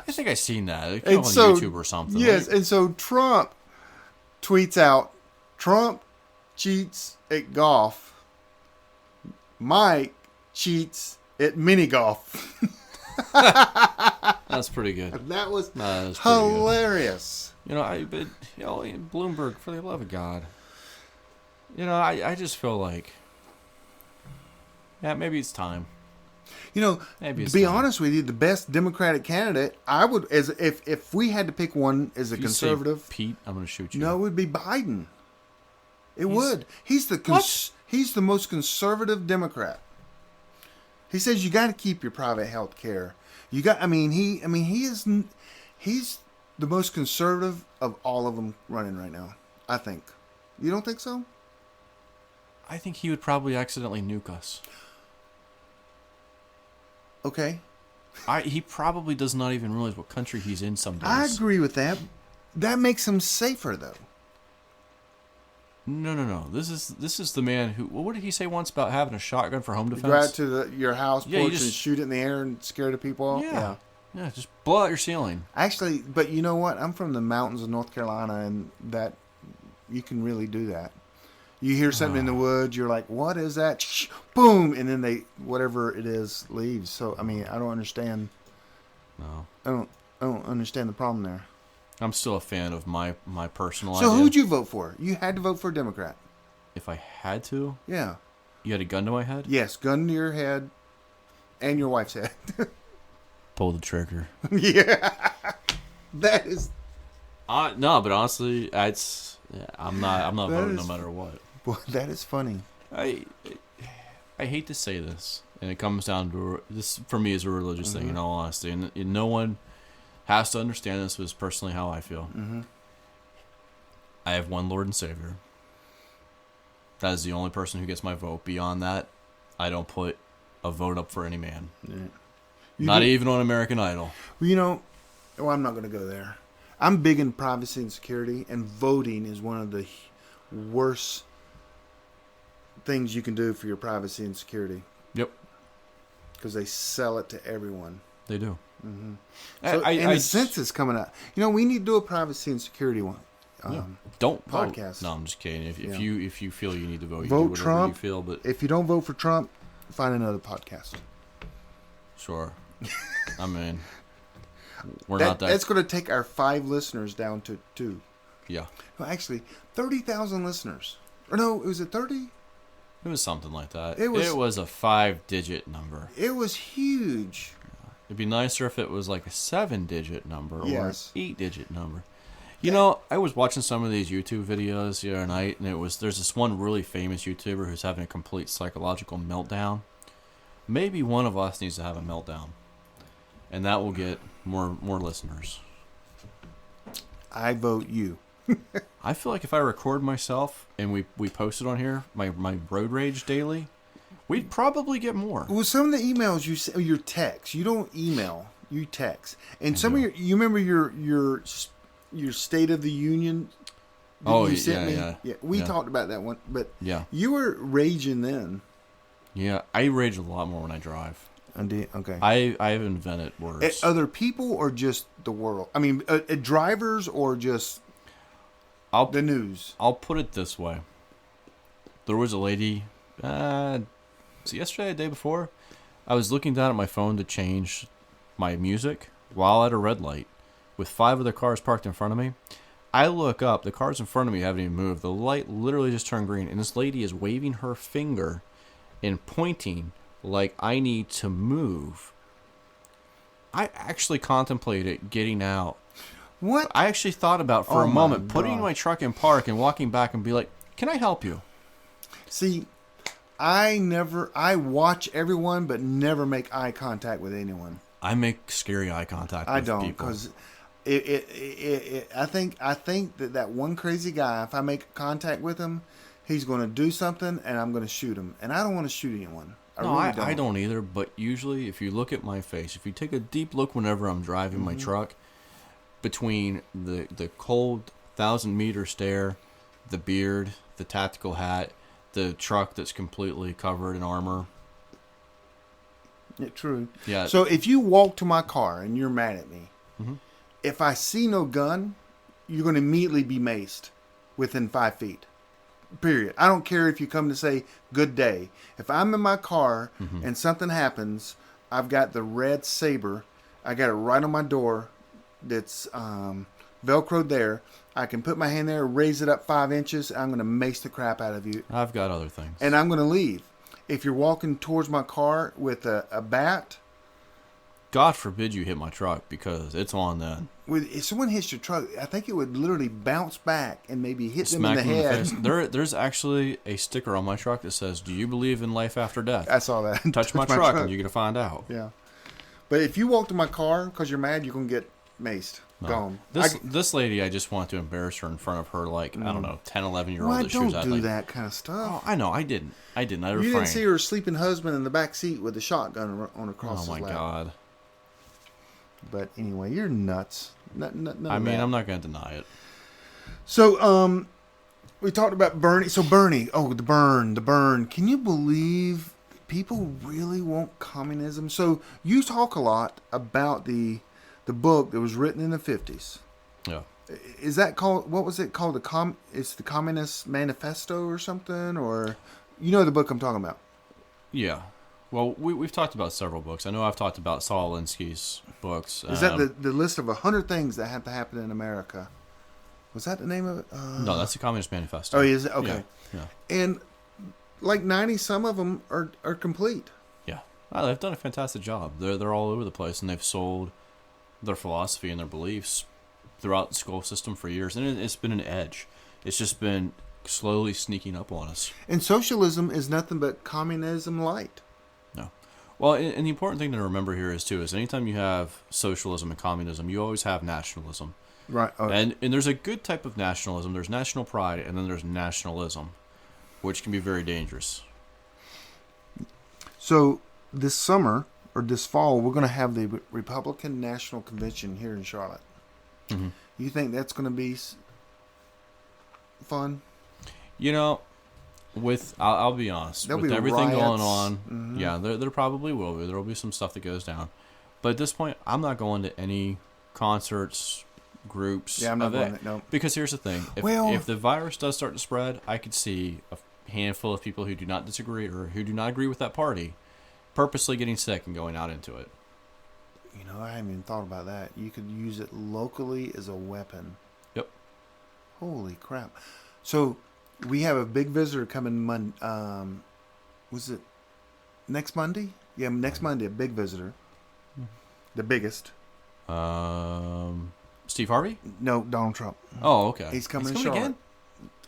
I think I've seen that. It's And on so, YouTube or something. Yes, Like, and so Trump tweets out, Trump cheats at golf. Mike cheats at mini golf. that's pretty good. That was That's pretty good. hilarious. Bloomberg, for the love of God. I just feel like, maybe it's time. To Maybe it's be time. honest with you, the best Democratic candidate, I would, if we had to pick one as a If you say conservative, Pete, I'm going to shoot you. no, it would be Biden. It would. He's the What? he's the most conservative Democrat. He says you got to keep your private health care. He's the most conservative of all of them running right now. I think. You don't think so? I think he would probably accidentally nuke us. Okay. He probably does not even realize what country he's in some days. I agree with that. That makes him safer, though. No. This is the man who... What did he say once about having a shotgun for home You go out defense? to your house Yeah, you porch and just- shoot it in the air and scare the people off. Yeah, just blow out your ceiling. Actually, but you know what? I'm from the mountains of North Carolina, and that you can really do that. You hear something in the woods, you're like, "What is that?" Shh, boom, and then whatever it is leaves. So I don't understand. No. I don't understand the problem there. I'm still a fan of my personal So idea. who'd you vote for? You had to vote for a Democrat. If I had to? Yeah. You had a gun to my head? Yes, gun to your head, and your wife's head. Pull the trigger. Yeah. That is. No, but honestly, I'm not That voting no is- matter what. Boy, that is funny. I hate to say this, and it comes down to this for me is a religious thing, in all honesty, and no one has to understand this. But it's personally how I feel. Mm-hmm. I have one Lord and Savior. That is the only person who gets my vote. Beyond that, I don't put a vote up for any man. Yeah. Not even on American Idol. Well, I'm not going to go there. I'm big in privacy and security, and voting is one of worst things you can do for your privacy and security. Yep. Because they sell it to everyone. They do. Mm-hmm. So, and the census coming out. We need to do a privacy and security one. Don't podcast. Vote. No, I'm just kidding. If you feel you need to vote, you vote do whatever Trump. you feel. But if you don't vote for Trump, find another podcast. Sure. I mean, we're not that. That's going to take our 5 listeners down to 2. Yeah. Well, actually, 30,000 listeners. Or no, was it 30? It was something like that. It was a 5-digit number. It was huge. It'd be nicer if it was like a 7-digit number or an 8-digit number. I was watching some of these YouTube videos the other night, and there's this one really famous YouTuber who's having a complete psychological meltdown. Maybe one of us needs to have a meltdown, and that will get more listeners. I vote you. I feel like if I record myself and we post it on here, my road rage daily, we'd probably get more. Well, some of the emails you send, your text, you don't email, you text, and some of you remember your State of the Union. You sent me? Yeah. We talked about that one, but you were raging then. Yeah, I rage a lot more when I drive. Okay. I've invented words. At other people or just the world? I mean, at drivers or just the news? I'll put it this way. There was a lady, yesterday, the day before, I was looking down at my phone to change my music while at a red light with 5 other cars parked in front of me. I look up, the cars in front of me haven't even moved. The light literally just turned green, and this lady is waving her finger and pointing like I need to move. I actually contemplated getting out. What? I actually thought about for a moment putting my truck in park and walking back and be like, "Can I help you?" See, I watch everyone but never make eye contact with anyone. I make scary eye contact with people. I don't, because I think that one crazy guy, if I make contact with him, he's going to do something and I'm going to shoot him. And I don't want to shoot anyone. I don't either, but usually if you look at my face, if you take a deep look whenever I'm driving my truck, between the cold 1,000-meter stare, the beard, the tactical hat, the truck that's completely covered in armor. Yeah, true. Yeah. So if you walk to my car and you're mad at me, if I see no gun, you're going to immediately be maced within 5 feet. Period. I don't care if you come to say good day. If I'm in my car and something happens, I've got the red saber. I got it right on my door. That's Velcroed there. I can put my hand there, raise it up 5 inches. I'm going to mace the crap out of you. I've got other things. And I'm going to leave. If you're walking towards my car with a bat, God forbid you hit my truck because it's on then. If someone hits your truck, I think it would literally bounce back and maybe hit them Smack in the head. There's actually a sticker on my truck that says, "Do you believe in life after death?" I saw that. Touch my truck and you're going to find out. Yeah. But if you walk to my car because you're mad, you're going to get maced. No. Gone. This lady, I just want to embarrass her in front of her, I don't know, 10, 11-year-old that she was at. Don't do that kind of stuff. Oh, I know, I didn't. I refrained. You didn't see her sleeping husband in the back seat with a shotgun on across his lap. Oh, my God. But anyway, you're nuts. I'm not going to deny it. So, we talked about Bernie. So, Bernie, the burn. Can you believe people really want communism? So, you talk a lot about the book that was written in the 50s. Yeah. Is that called, what was it called? It's the Communist Manifesto or something? Or, you know the book I'm talking about? Yeah. Well, we've talked about several books. I know I've talked about Saul Alinsky's books. Is that the list of 100 things that have to happen in America? Was that the name of it? No, that's the Communist Manifesto. Oh, is it? Okay. Yeah. And like 90, some of them are complete. Yeah. They've done a fantastic job. They're all over the place, and they've sold their philosophy and their beliefs throughout the school system for years. And it's been an edge. It's just been slowly sneaking up on us. And socialism is nothing but communism light. No. Well, and the important thing to remember here is anytime you have socialism and communism, you always have nationalism. Right. And there's a good type of nationalism. There's national pride, and then there's nationalism, which can be very dangerous. So this summer, or this fall, we're going to have the Republican National Convention here in Charlotte. You think that's going to be fun? You know, I'll be honest, There'll with be everything going riots. on, Mhm. yeah, there probably will be. There will be some stuff that goes down. But at this point, I'm not going to any concerts, groups. Yeah, I'm not of going it. to, no. Because here's the thing. If the virus does start to spread, I could see a handful of people who do not disagree or who do not agree with that party purposely getting sick and going out into it. You know, I haven't even thought about that. You could use it locally as a weapon. Yep. Holy crap. So, we have a big visitor coming was it next Monday? Yeah, next Monday, a big visitor. The biggest. Steve Harvey? No, Donald Trump. Oh, okay. He's coming to coming Charlotte. again?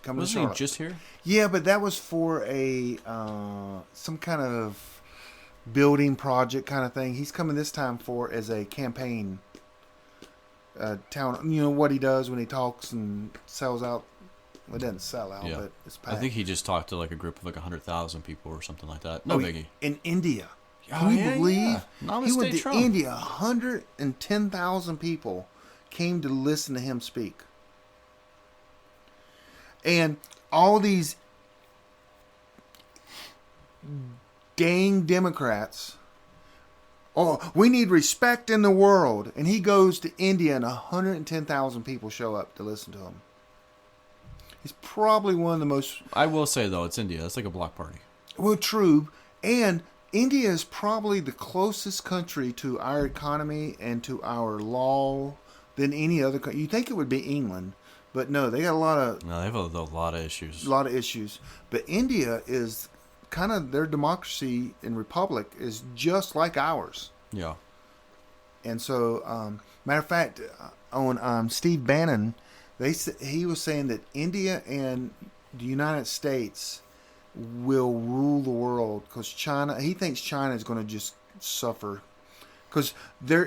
Coming to Wasn't Charlotte. he just here? Yeah, but that was for a some kind of building project kind of thing. He's coming this time for as a campaign town. You know what he does when he talks and sells out. Well, it doesn't sell out, Yeah. but it's I packed. think he just talked to like a group of like 100,000 people or something like that. No biggie. In India. Oh, Can you yeah, believe yeah. he went Namaste, to Trump. India? 110,000 people came to listen to him speak. And all these dang Democrats, oh, we need respect in the world. And he goes to India and 110,000 people show up to listen to him. He's probably one of the most... I will say, though, it's India. It's like a block party. Well, true. And India is probably the closest country to our economy and to our law than any other country. You'd think it would be England, but no, they got a lot of No, they have a lot of issues. issues. But India is kind of their democracy and republic is just like ours. Yeah. And so, matter of fact, on Steve Bannon, he was saying that India and the United States will rule the world because China. He thinks China is going to just suffer because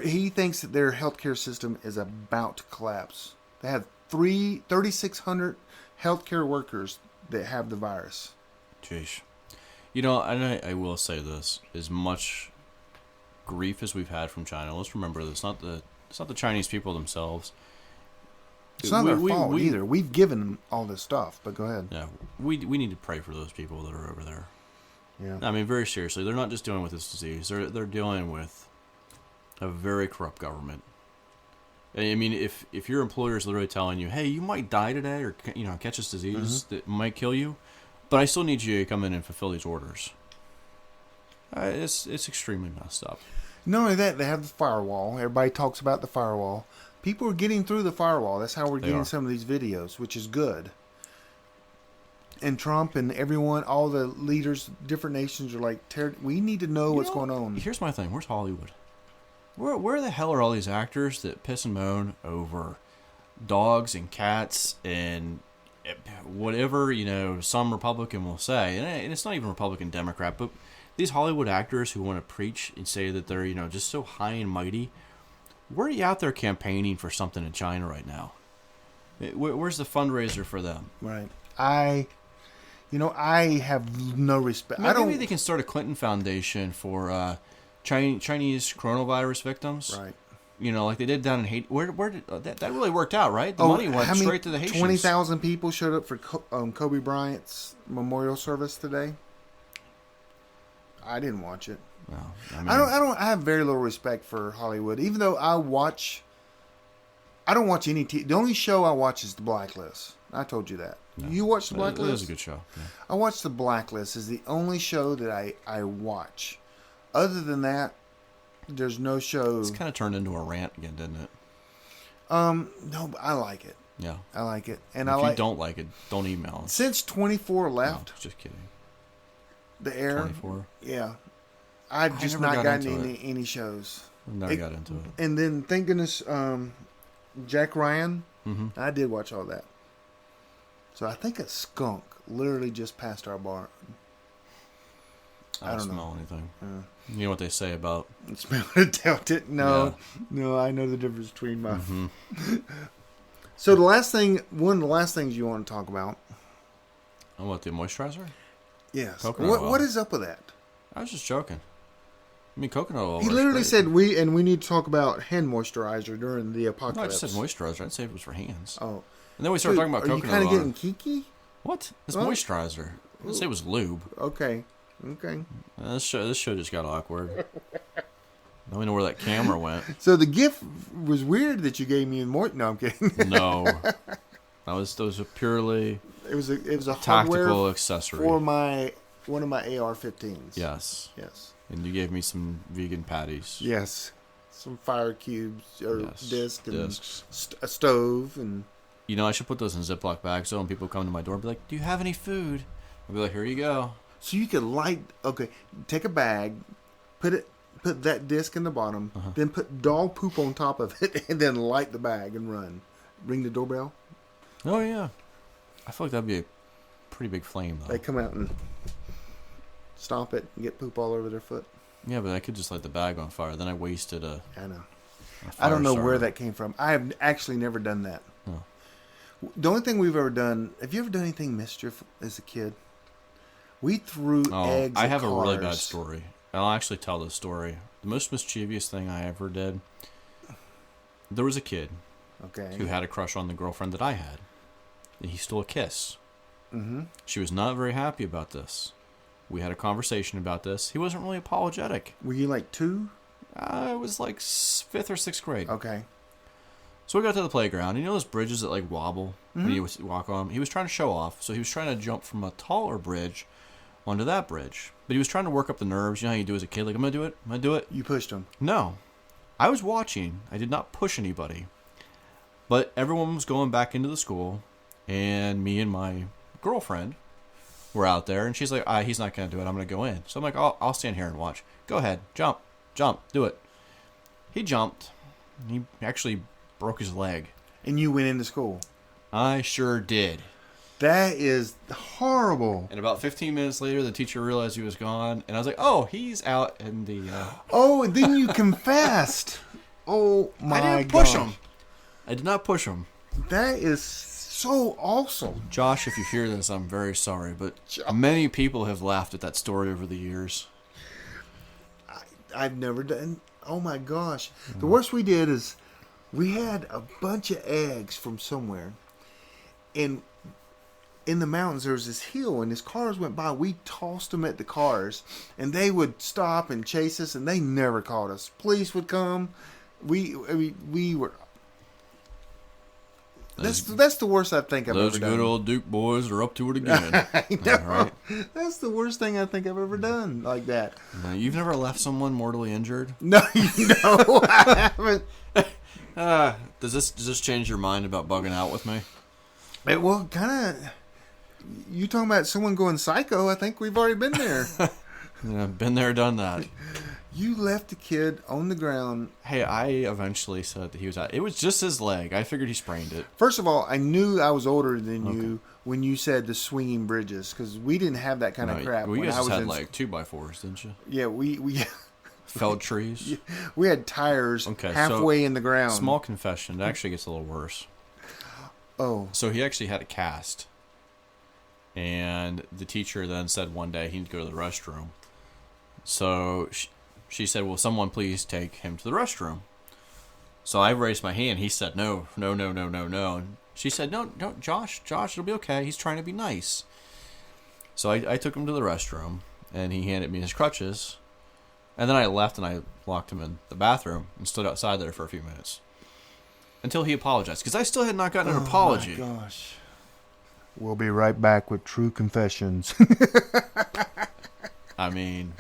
he thinks that their healthcare system is about to collapse. They have 3,600 healthcare workers that have the virus. Jeez. You know, and I will say this: as much grief as we've had from China, let's remember this: it's not the Chinese people themselves. It's not their fault either. We've given them all this stuff, but go ahead. Yeah, we need to pray for those people that are over there. Yeah. I mean, very seriously, they're not just dealing with this disease; they're dealing with a very corrupt government. I mean, if your employer is literally telling you, "Hey, you might die today, or catch this disease that might kill you," but I still need you to come in and fulfill these orders. It's extremely messed up. Not only that, they have the firewall. Everybody talks about the firewall. People are getting through the firewall. That's how we're getting some of these videos, which is good. And Trump and everyone, all the leaders, different nations are like, we need to know what's going on. Here's my thing. Where's Hollywood? Where the hell are all these actors that piss and moan over dogs and cats and whatever, some Republican will say? And it's not even Republican, Democrat, but these Hollywood actors who want to preach and say that they're, just so high and mighty. Where are you out there campaigning for something in China right now? Where's the fundraiser for them? Right. I have no respect. Maybe they can start a Clinton Foundation for Chinese coronavirus victims. Right. Like they did down in Haiti. Where did that really worked out, right? The money went straight to the Haitians. 20,000 people showed up for Kobe Bryant's memorial service today. I didn't watch it. No, I have very little respect for Hollywood, even though I don't watch any TV. The only show I watch is The Blacklist. I told you that. No. You watch The Blacklist? It was a good show. Yeah. I watch The Blacklist. Is the only show that I watch. Other than that, there's no show. It's kind of turned into a rant again, didn't it? No, but I like it. Yeah, I like it, and if you don't like it, don't email us. Since 24 left, No, just kidding. The air. 24. Yeah, I've just never not got gotten any shows. I never got into it. And then, thank goodness, Jack Ryan. Mm-hmm. I did watch all that. So I think a skunk literally just passed our bar. I don't smell anything. You know what they say about... Smell it, doubt it. No, I know the difference between my... Mm-hmm. So one of the last things you want to talk about... Oh, what, the moisturizer? Yes. Coconut oil. What is up with that? I was just joking. I mean, coconut oil. He works literally great. said we need to talk about hand moisturizer during the No, I apocalypse. just said moisturizer. I'd say it was for hands. Oh. And then we started talking about Are you coconut kind oil. of getting kinky? What? It's Well, moisturizer. I didn't say it was lube. Okay. This show just got awkward. I don't know where that camera went. So the gift was weird that you gave me in more. No, I'm kidding. No, those are purely It was a tactical hardware accessory for one of my AR-15s. Yes. Yes. And you gave me some vegan patties. Yes. Some fire cubes or discs and discs. A stove and. You know, I should put those in Ziploc bags so when people come to my door and be like, "Do you have any food?" I'll be like, "Here you go." So you could light. Okay, take a bag, put that disc in the bottom, then put dog poop on top of it, and then light the bag and run. Ring the doorbell. Oh yeah, I feel like that'd be a pretty big flame though. They come out and stomp it and get poop all over their foot. Yeah, but I could just light the bag on fire. Then I wasted a. I know. A I don't know fire where starter. that came from. I have actually never done that. Oh. The only thing we've ever done. Have you ever done anything mischief as a kid? We threw eggs. I at have a really bad cars. story. I'll actually tell this story. The most mischievous thing I ever did. There was a kid Okay. who had a crush on the girlfriend that I had, and he stole a kiss. Mm-hmm. She was not very happy about this. We had a conversation about this. He wasn't really apologetic. Were you like 2? It was like 5th or 6th grade. Okay. So we got to the playground. You know those bridges that like wobble when you walk on them? He was trying to show off, so he was trying to jump from a taller bridge onto that bridge. But he was trying to work up the nerves. You know how you do as a kid? Like, I'm going to do it. I'm going to do it. You pushed him. No. I was watching. I did not push anybody. But everyone was going back into the school, and me and my girlfriend were out there, and she's like, he's not going to do it. I'm going to go in. So I'm like, I'll stand here and watch. Go ahead. Jump. Do it. He jumped. He actually broke his leg. And you went into school. I sure did. That is horrible. And about 15 minutes later, the teacher realized he was gone, and I was like, "Oh, he's out in the." Oh, and then you confessed. Oh my God! I didn't push him. I did not push him. That is so awesome. Josh, if you hear this, I'm very sorry, but many people have laughed at that story over the years. I've never done. Oh my gosh! The worst we did is we had a bunch of eggs from somewhere, and in the mountains there was this hill, and as cars went by, we tossed them at the cars, and they would stop and chase us, and they never caught us. Police would come. We were. That's the worst I think I've ever done. Those good old Duke boys are up to it again. I know. All right. That's the worst thing I think I've ever done like that. Now, you've never left someone mortally injured? No, I haven't. Does this change your mind about bugging out with me? Well, kind of. You talking about someone going psycho? I think we've already been there. Yeah, been there, done that. You left the kid on the ground. Hey, I eventually said that he was out. It was just his leg. I figured he sprained it. First of all, I knew I was older than you when you said the swinging bridges, because we didn't have that kind of crap. Well, you when guys I was had in like 2x4s, didn't you? Yeah, we Felled trees. we had tires halfway in the ground. Small confession. It actually gets a little worse. Oh. So he actually had a cast. And the teacher then said one day he needed to go to the restroom. So she said, "Will someone please take him to the restroom?" So I raised my hand. He said, no. And she said, no, Josh, it'll be okay. He's trying to be nice. So I took him to the restroom, and he handed me his crutches. And then I left, and I locked him in the bathroom and stood outside there for a few minutes. Until he apologized. Because I still had not gotten an apology. Oh, my gosh. We'll be right back with True Confessions. I mean,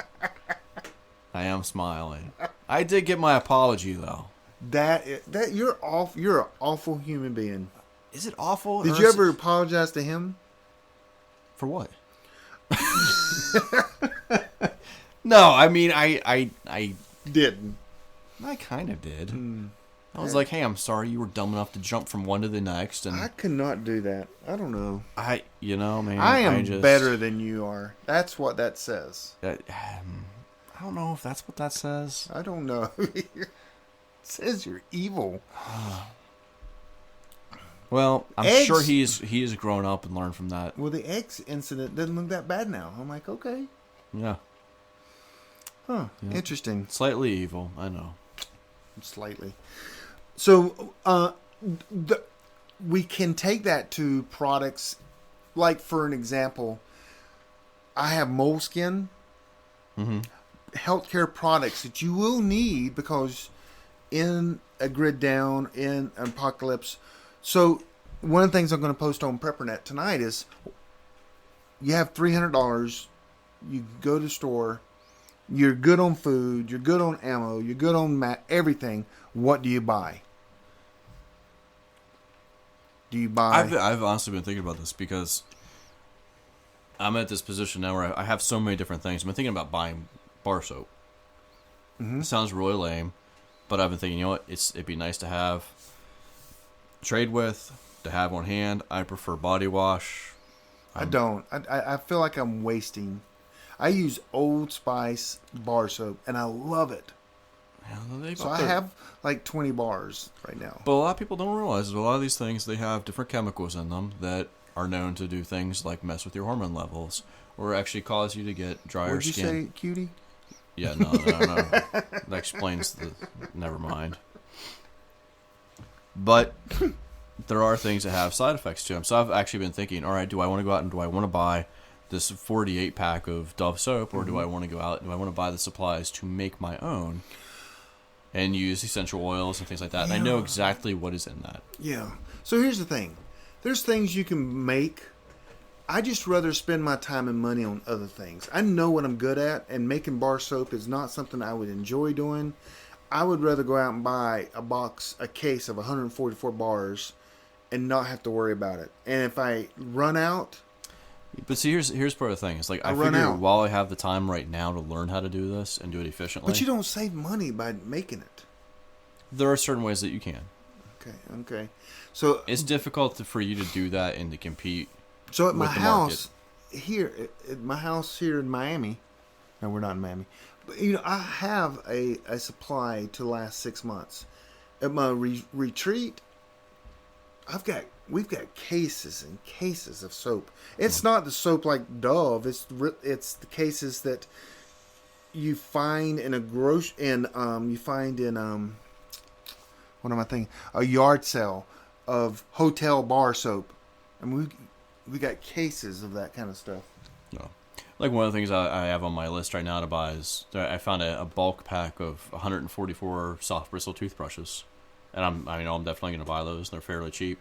I am smiling. I did get my apology, though. That you're off. You're an awful human being. Is it awful? Did you ever apologize to him? For what? No, I mean, I didn't. I kind of did. I was like, "Hey, I'm sorry you were dumb enough to jump from one to the next." And I could not do that. I don't know. Man, I am better than you are. That's what that says. I don't know if that's what that says. I don't know. It says you're evil. Well, I'm Eggs. sure he has grown up and learned from that. Well, the eggs incident doesn't look that bad now. I'm like, okay. Yeah. Huh. Yeah. Interesting. Slightly evil, I know. Slightly. So, we can take that to products like for an example, I have moleskin, healthcare products that you will need because in a grid down, in an apocalypse. So one of the things I'm going to post on PrepperNet tonight is you have $300, you go to the store, you're good on food, you're good on ammo, you're good on everything. What do you buy? Do you buy? I've honestly been thinking about this because I'm at this position now where I have so many different things. I've been thinking about buying bar soap. It sounds really lame, but I've been thinking, you know what? It'd be nice to have, trade with, to have on hand. I prefer body wash. I don't. I feel like I'm wasting. I use Old Spice bar soap, and I love it. So I have like 20 bars right now. But a lot of people don't realize that a lot of these things, they have different chemicals in them that are known to do things like mess with your hormone levels or actually cause you to get drier skin. What'd you say, cutie? Yeah, no. That explains the... Never mind. But there are things that have side effects to them. So I've actually been thinking, all right, do I want to go out and do I want to buy this 48 pack of Dove soap, or do I want to go out and do I want to buy the supplies to make my own and use essential oils and things like that? And I know exactly what is in that. Yeah. So here's the thing. There's things you can make. I just rather spend my time and money on other things. I know what I'm good at, and making bar soap is not something I would enjoy doing. I would rather go out and buy a case of 144 bars and not have to worry about it. And if I run out... But see, here's part of the thing. It's like I figure while I have the time right now to learn how to do this and do it efficiently. But you don't save money by making it. There are certain ways that you can. Okay. So it's difficult for you to do that and to compete. So at with my the house market. here in Miami. No, we're not in Miami. But I have a supply to last 6 months. At my retreat, we've got cases and cases of soap. It's not the soap like Dove. It's the cases that you find in a what am I thinking? A yard sale of hotel bar soap. I mean, we got cases of that kind of stuff. No. Like one of the things I have on my list right now to buy is I found a bulk pack of 144 soft bristle toothbrushes, and I'm definitely going to buy those. They're fairly cheap.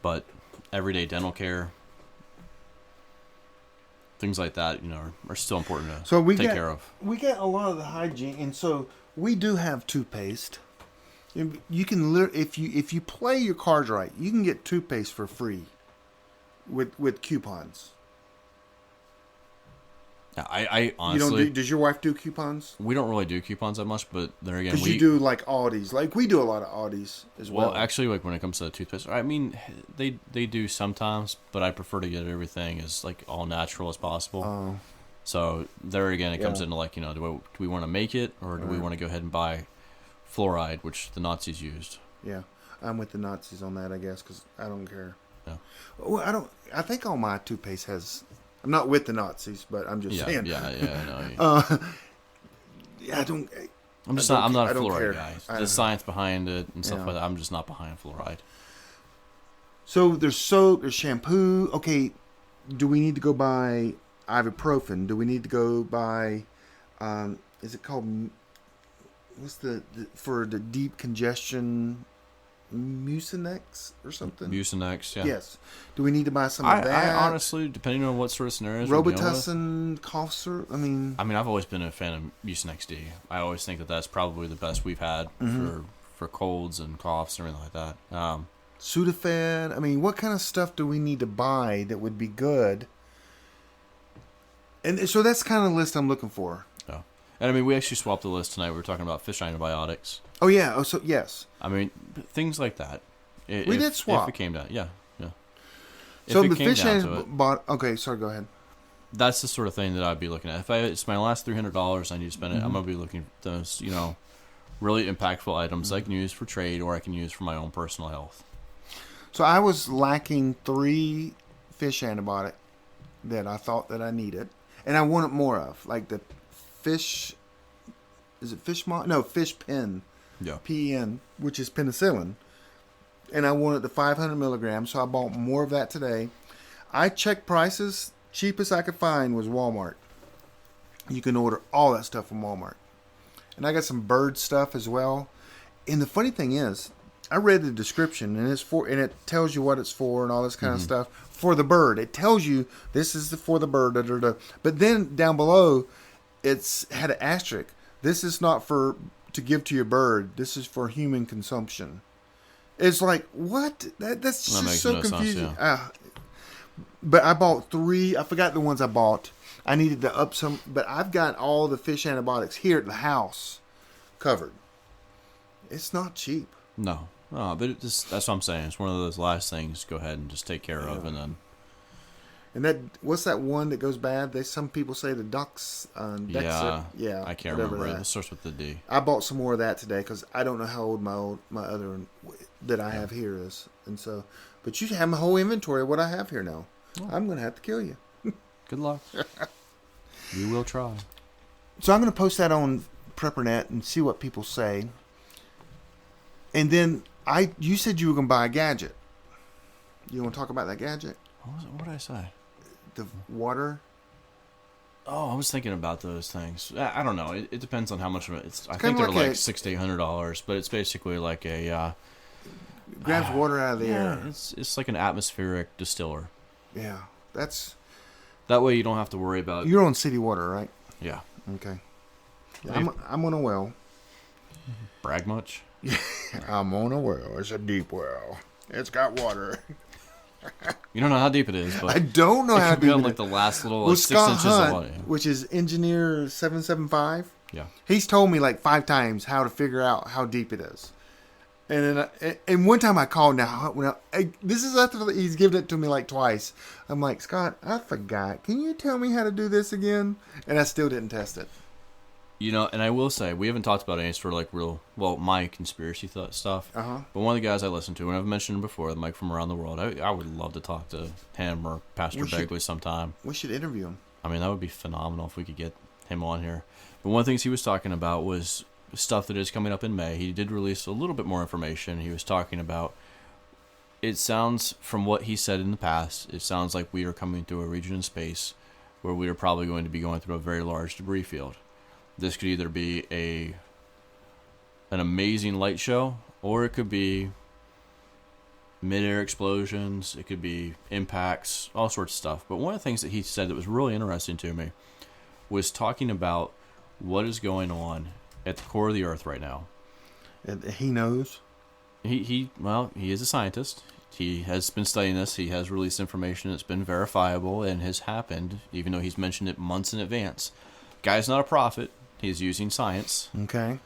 But everyday dental care, things like that, are still important to take care of. We get a lot of the hygiene, and so we do have toothpaste. You can if you play your cards right, you can get toothpaste for free with coupons. I honestly... Does your wife do coupons? We don't really do coupons that much, but there again... Because you do like Audis. Like we do a lot of Audis as well. Well, actually, like when it comes to toothpaste, I mean, they do sometimes, but I prefer to get everything as like all natural as possible. Oh. So there again, it comes into like, do we want to make it, or do we want to go ahead and buy fluoride, which the Nazis used? Yeah, I'm with the Nazis on that, I guess, because I don't care. Yeah. Well, I think all my toothpaste has... I'm not with the Nazis, but I'm just saying. Yeah, I know. I don't... I'm not a fluoride guy. The science know. behind it and stuff like that, I'm just not behind fluoride. So there's soap, there's shampoo. Okay, do we need to go buy ibuprofen? Do we need to go buy... is it called... What's for the deep congestion... Mucinex or something? Mucinex, yeah. Yes. Do we need to buy some of that? I honestly, depending on what sort of scenarios... Robitussin, cough syrup? I mean, I've always been a fan of Mucinex D. I always think that's probably the best we've had for colds and coughs and everything like that. Sudafed. I mean, what kind of stuff do we need to buy that would be good? And so that's kind of the list I'm looking for. Yeah. And I mean, we actually swapped the list tonight. We were talking about fish antibiotics. Oh, yeah. Oh, so, yes. I mean, things like that. We did swap. If it came down, yeah. So the fish okay, sorry, go ahead. That's the sort of thing that I'd be looking at. If it's my last $300 I need to spend it, I'm going to be looking at those, really impactful items I can use for trade or I can use for my own personal health. So I was lacking 3 fish antibiotic that I thought that I needed, and I wanted more of, like the fish. Is it fish pen? Yeah. PEN, which is penicillin. And I wanted the 500 milligrams, so I bought more of that today. I checked prices. Cheapest I could find was Walmart. You can order all that stuff from Walmart. And I got some bird stuff as well. And the funny thing is, I read the description and it tells you what it's for and all this kind of stuff for the bird. It tells you this is for the bird. Da, da, da. But then down below, it's had an asterisk. This is not for to give to your bird. This is for human consumption. It's like, what? That's just so confusing. Sense, yeah. But I bought 3. I forgot the ones I bought. I needed to up some, but I've got all the fish antibiotics here at the house covered. It's not cheap. No, but that's what I'm saying. It's one of those last things. Go ahead and just take care of, and then. And that, what's that one that goes bad? Some people say the ducks. Yeah, I can't remember. It starts with the D. I bought some more of that today because I don't know how old my other one that I have here is, and so. But you have my whole inventory of what I have here now. Oh. I'm gonna have to kill you. Good luck. We will try. So I'm gonna post that on PrepperNet and see what people say. And then you said you were gonna buy a gadget. You want to talk about that gadget? What did I say? The water. Oh, I was thinking about those things. I don't know. It depends on how much of it. I think they're like $600 to $800, but it's basically like a. Grabs water out of the air. It's like an atmospheric distiller. Yeah, that's. That way you don't have to worry about. You're on city water, right? Yeah. Okay. Yeah, I'm on a well. Brag much? I'm on a well. It's a deep well. It's got water. You don't know how deep it is, but I don't know how deep it is. It could be on like the last little well, 6 Scott inches Hunt, of water. Which is engineer 775. Yeah. He's told me like 5 times how to figure out how deep it is. And then, one time I called this is after he's given it to me like twice. I'm like, Scott, I forgot. Can you tell me how to do this again? And I still didn't test it. You know, and I will say, we haven't talked about any sort of like my conspiracy stuff. Uh-huh. But one of the guys I listen to, and I've mentioned him before, the Mike from Around the World, I would love to talk to him or Pastor Begley sometime. We should interview him. I mean, that would be phenomenal if we could get him on here. But one of the things he was talking about was stuff that is coming up in May. He did release a little bit more information. He was talking about, it sounds, from what he said in the past, it sounds like we are coming through a region in space where we are probably going to be going through a very large debris field. This could either be an amazing light show, or it could be mid-air explosions, it could be impacts, all sorts of stuff. But one of the things that he said that was really interesting to me was talking about what is going on at the core of the Earth right now. He knows? He is a scientist. He has been studying this. He has released information that's been verifiable and has happened, even though he's mentioned it months in advance. Guy's not a prophet. He's using science. Okay.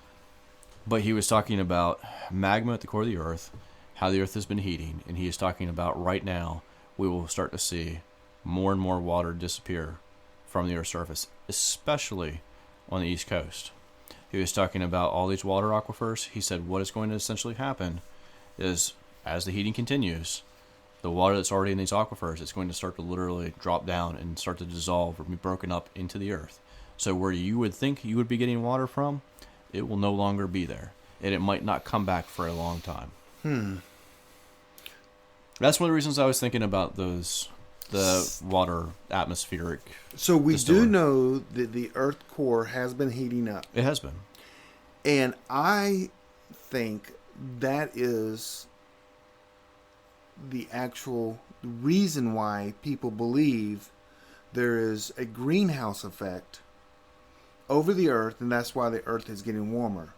But he was talking about magma at the core of the Earth, how the Earth has been heating, and he is talking about right now we will start to see more and more water disappear from the Earth's surface, especially on the East Coast. He was talking about all these water aquifers. He said what is going to essentially happen is, as the heating continues, the water that's already in these aquifers is going to start to literally drop down and start to dissolve or be broken up into the Earth. So where you would think you would be getting water from, it will no longer be there. And it might not come back for a long time. That's one of the reasons I was thinking about the water atmospheric. So we distiller. do know that the Earth core has been heating up. It has been. And I think that is the actual reason why people believe there is a greenhouse effect over the Earth, and that's why the Earth is getting warmer.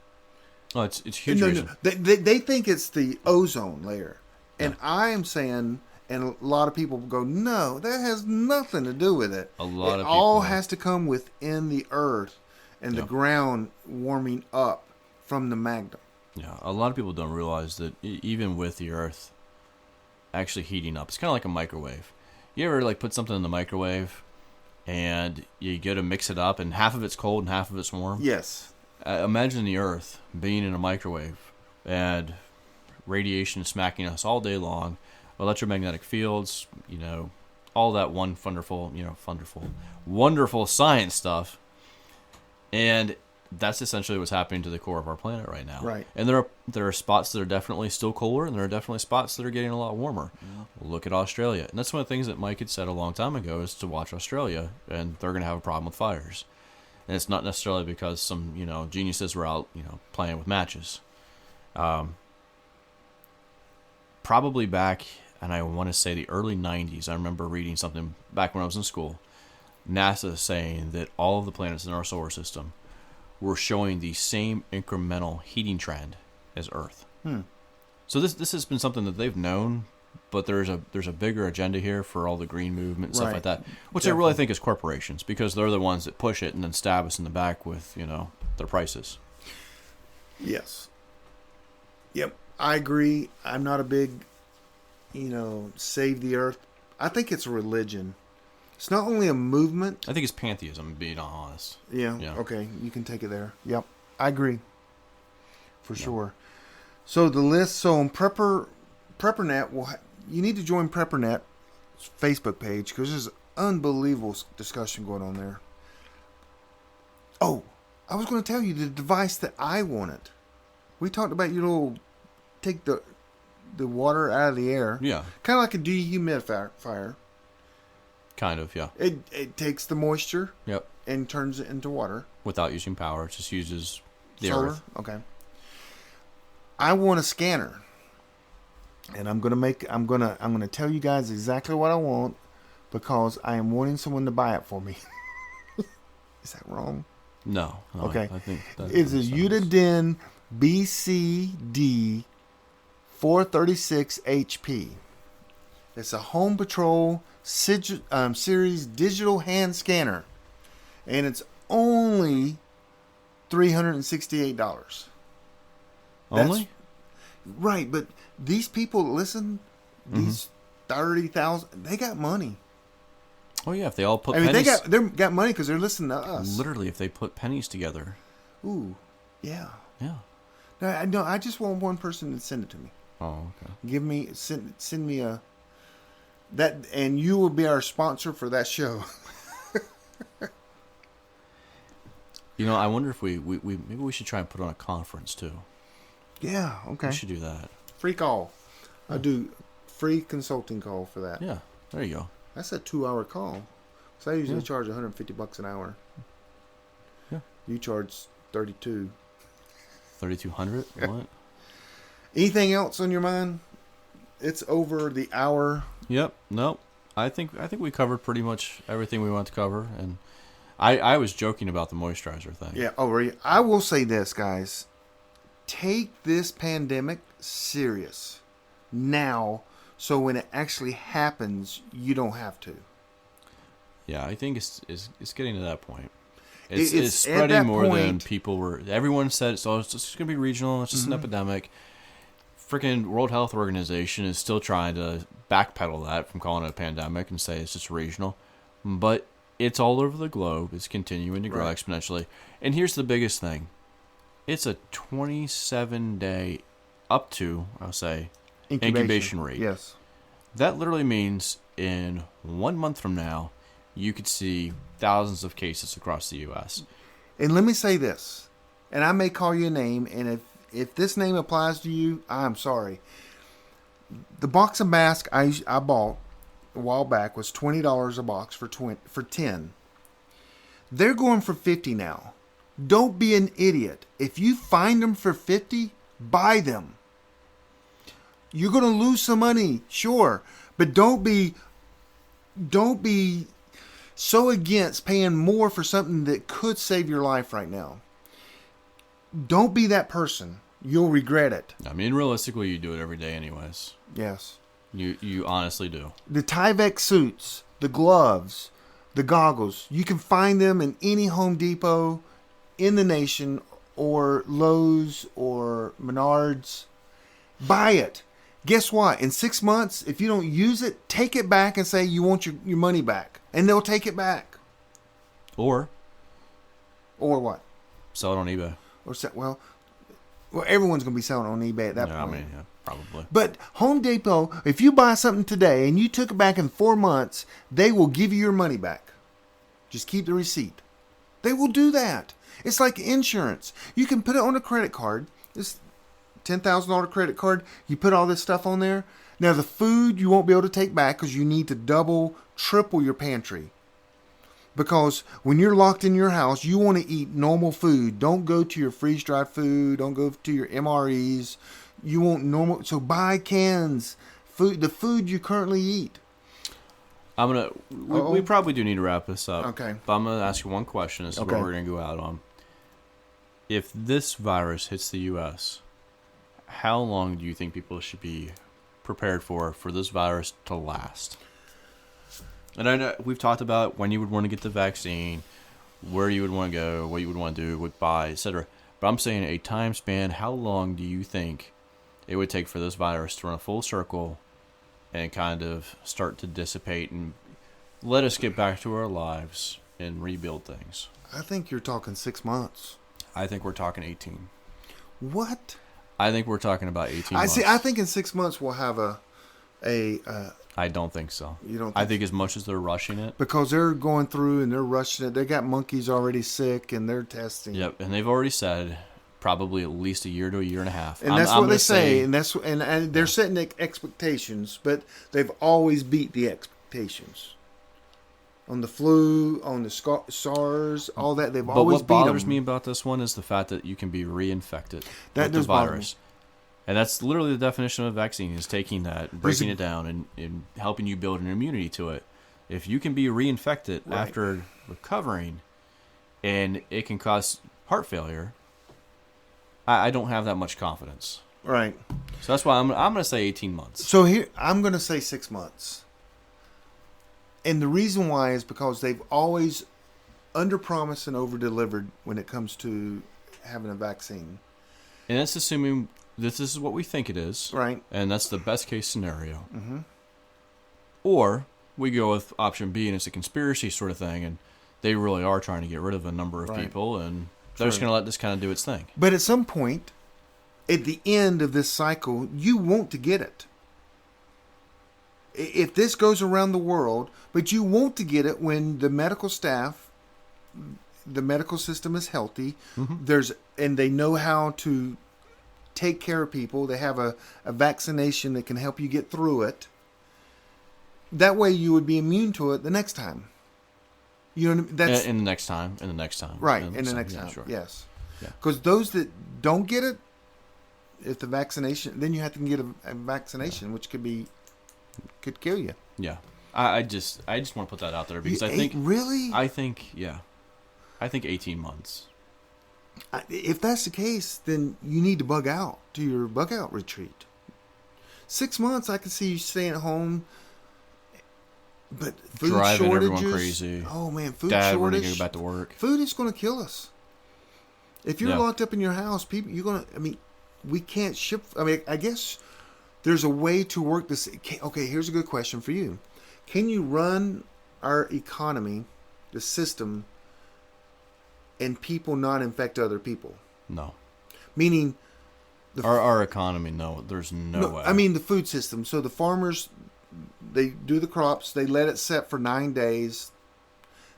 Oh, it's huge. No. They think it's the ozone layer. And I am saying, and a lot of people go, no, that has nothing to do with it. It all has to come within the Earth and the ground warming up from the magma. Yeah, a lot of people don't realize that even with the Earth actually heating up, it's kind of like a microwave. You ever put something in the microwave and you go to mix it up and half of it's cold and half of it's warm? Yes. Imagine the Earth being in a microwave and radiation smacking us all day long, electromagnetic fields, all that wonderful science stuff. And that's essentially what's happening to the core of our planet right now. Right. And there are spots that are definitely still cooler, and there are definitely spots that are getting a lot warmer. Look at Australia. And that's one of the things that Mike had said a long time ago, is to watch Australia, and they're going to have a problem with fires. And it's not necessarily because some, geniuses were out, playing with matches. Probably back, and I want to say the early 90s, I remember reading something back when I was in school, NASA saying that all of the planets in our solar system were showing the same incremental heating trend as Earth. So this has been something that they've known, but there's a bigger agenda here for all the green movement and stuff like that, which I really think is corporations, because they're the ones that push it and then stab us in the back with their prices. Yes. Yep, I agree. I'm not a big, save the earth. I think it's a religion. It's not only a movement. I think it's pantheism, being honest. Yeah. Okay, you can take it there. Yep, I agree. For sure. So the list. So on PrepperNet, you need to join PrepperNet Facebook page, because there's unbelievable discussion going on there. Oh, I was going to tell you the device that I wanted. We talked about take the water out of the air. Yeah. Kind of like a dehumidifier. Kind of, yeah. It takes the moisture. Yep. And turns it into water. Without using power, it just uses the solar. earth. Okay. I want a scanner. And I'm gonna tell you guys exactly what I want, because I am wanting someone to buy it for me. Is that wrong? No. Okay. I think it's a Uniden BCD 436 HP. It's a Home Patrol series digital hand scanner, and it's only $368. Only? Right, but these people, listen, these 30,000, they got money. Oh yeah, if they all put I mean, pennies... they got money because they're listening to us. Literally, if they put pennies together. Ooh, yeah. Yeah. No, I just want one person to send it to me. Oh, okay. Send me a... That, and you will be our sponsor for that show. I wonder if we maybe we should try and put on a conference too. Yeah, okay. We should do that. Free call. I do free consulting call for that. Yeah, there you go. That's a 2-hour call. So I usually charge $150 an hour. Yeah. You charge $32. $3,200? What? Anything else on your mind? It's over the hour. Yep. Nope. I think we covered pretty much everything we wanted to cover, and I was joking about the moisturizer thing. Yeah. Oh, really? I will say this, guys. Take this pandemic serious now, so when it actually happens, you don't have to. Yeah, I think it's getting to that point. It's at spreading that more than point. people were. Everyone said, so it's just going to be regional. It's just an epidemic. Freaking World Health Organization is still trying to backpedal that from calling it a pandemic and say it's just regional. But it's all over the globe. It's continuing to grow exponentially. And here's the biggest thing. It's a 27-day up to, I'll say, incubation rate. Yes. That literally means in 1 month from now, you could see thousands of cases across the U.S. And let me say this, and I may call you a name, and if this name applies to you, I'm sorry. The box of masks I bought a while back was $20 a box for 10. They're going for $50 now. Don't be an idiot. If you find them for $50, buy them. You're going to lose some money, sure, but don't be so against paying more for something that could save your life right now. Don't be that person. You'll regret it. I mean, realistically, you do it every day anyways. Yes. You honestly do. The Tyvek suits, the gloves, the goggles, you can find them in any Home Depot in the nation, or Lowe's or Menards. Buy it. Guess what? In 6 months, if you don't use it, take it back and say you want your money back. And they'll take it back. Or what? sell it on eBay. Well, everyone's going to be selling on eBay at that point. I mean, yeah, probably. But Home Depot, if you buy something today and you took it back in 4 months, they will give you your money back. Just keep the receipt. They will do that. It's like insurance. You can put it on a credit card. This $10,000 credit card. You put all this stuff on there. Now the food you won't be able to take back because you need to double, triple your pantry. Because when you're locked in your house, you want to eat normal food. Don't go to your freeze-dried food. Don't go to your MREs. You want normal. So buy cans. The food you currently eat. We probably do need to wrap this up. Okay. But I'm gonna ask you one question. This is what we're gonna go out on. If this virus hits the U.S., how long do you think people should be prepared for this virus to last? And I know we've talked about when you would want to get the vaccine, where you would want to go, what you would want to do, what buy, etc. But I'm saying a time span. How long do you think it would take for this virus to run a full circle and kind of start to dissipate and let us get back to our lives and rebuild things? I think you're talking 6 months. I think we're talking 18. What? I think we're talking about 18 months. I think in 6 months we'll have I don't think so. You don't? I think as much as they're rushing it. Because they're going through and they're rushing it. They got monkeys already sick and they're testing. Yep, and they've already said probably at least a year to a year and a half. And that's what they say. And they're setting expectations, but they've always beat the expectations. On the flu, on the SARS, all that, they've always beat them. But what bothers me about this one is the fact that you can be reinfected with the virus. And that's literally the definition of a vaccine, is taking that, breaking it down, and helping you build an immunity to it. If you can be reinfected after recovering, and it can cause heart failure, I don't have that much confidence. Right. So that's why I'm going to say 18 months. So here, I'm going to say 6 months. And the reason why is because they've always under-promised and over-delivered when it comes to having a vaccine. And that's assuming this is what we think it is. Right. And that's the best case scenario. Mm-hmm. Or we go with option B and it's a conspiracy sort of thing, and they really are trying to get rid of a number of people, and they're just going to let this kind of do its thing. But at some point, at the end of this cycle, you want to get it. If this goes around the world, but you want to get it when the medical staff, the medical system is healthy, and they know how to take care of people. They have a vaccination that can help you get through it. That way you would be immune to it the next time. You know what I mean? That's in the next time, in the next time. Right, in the next time. Sure. Yes. Yeah. Because those that don't get it, if the vaccination, then you have to get a vaccination, which could kill you. Yeah. I just want to put that out there because I think 18 months. If that's the case, then you need to bug out, do your bug out retreat. 6 months, I can see you staying at home, but food driving shortages, everyone crazy. Oh man, food Dad shortage. Dad go back to work. Food is going to kill us. If you're locked up in your house, people, we can't ship. I guess there's a way to work this. Okay, here's a good question for you. Can you run our economy, the system, and people not infect other people? No. Meaning, our economy, no. There's no way. I mean the food system. So the farmers, they do the crops. They let it set for 9 days.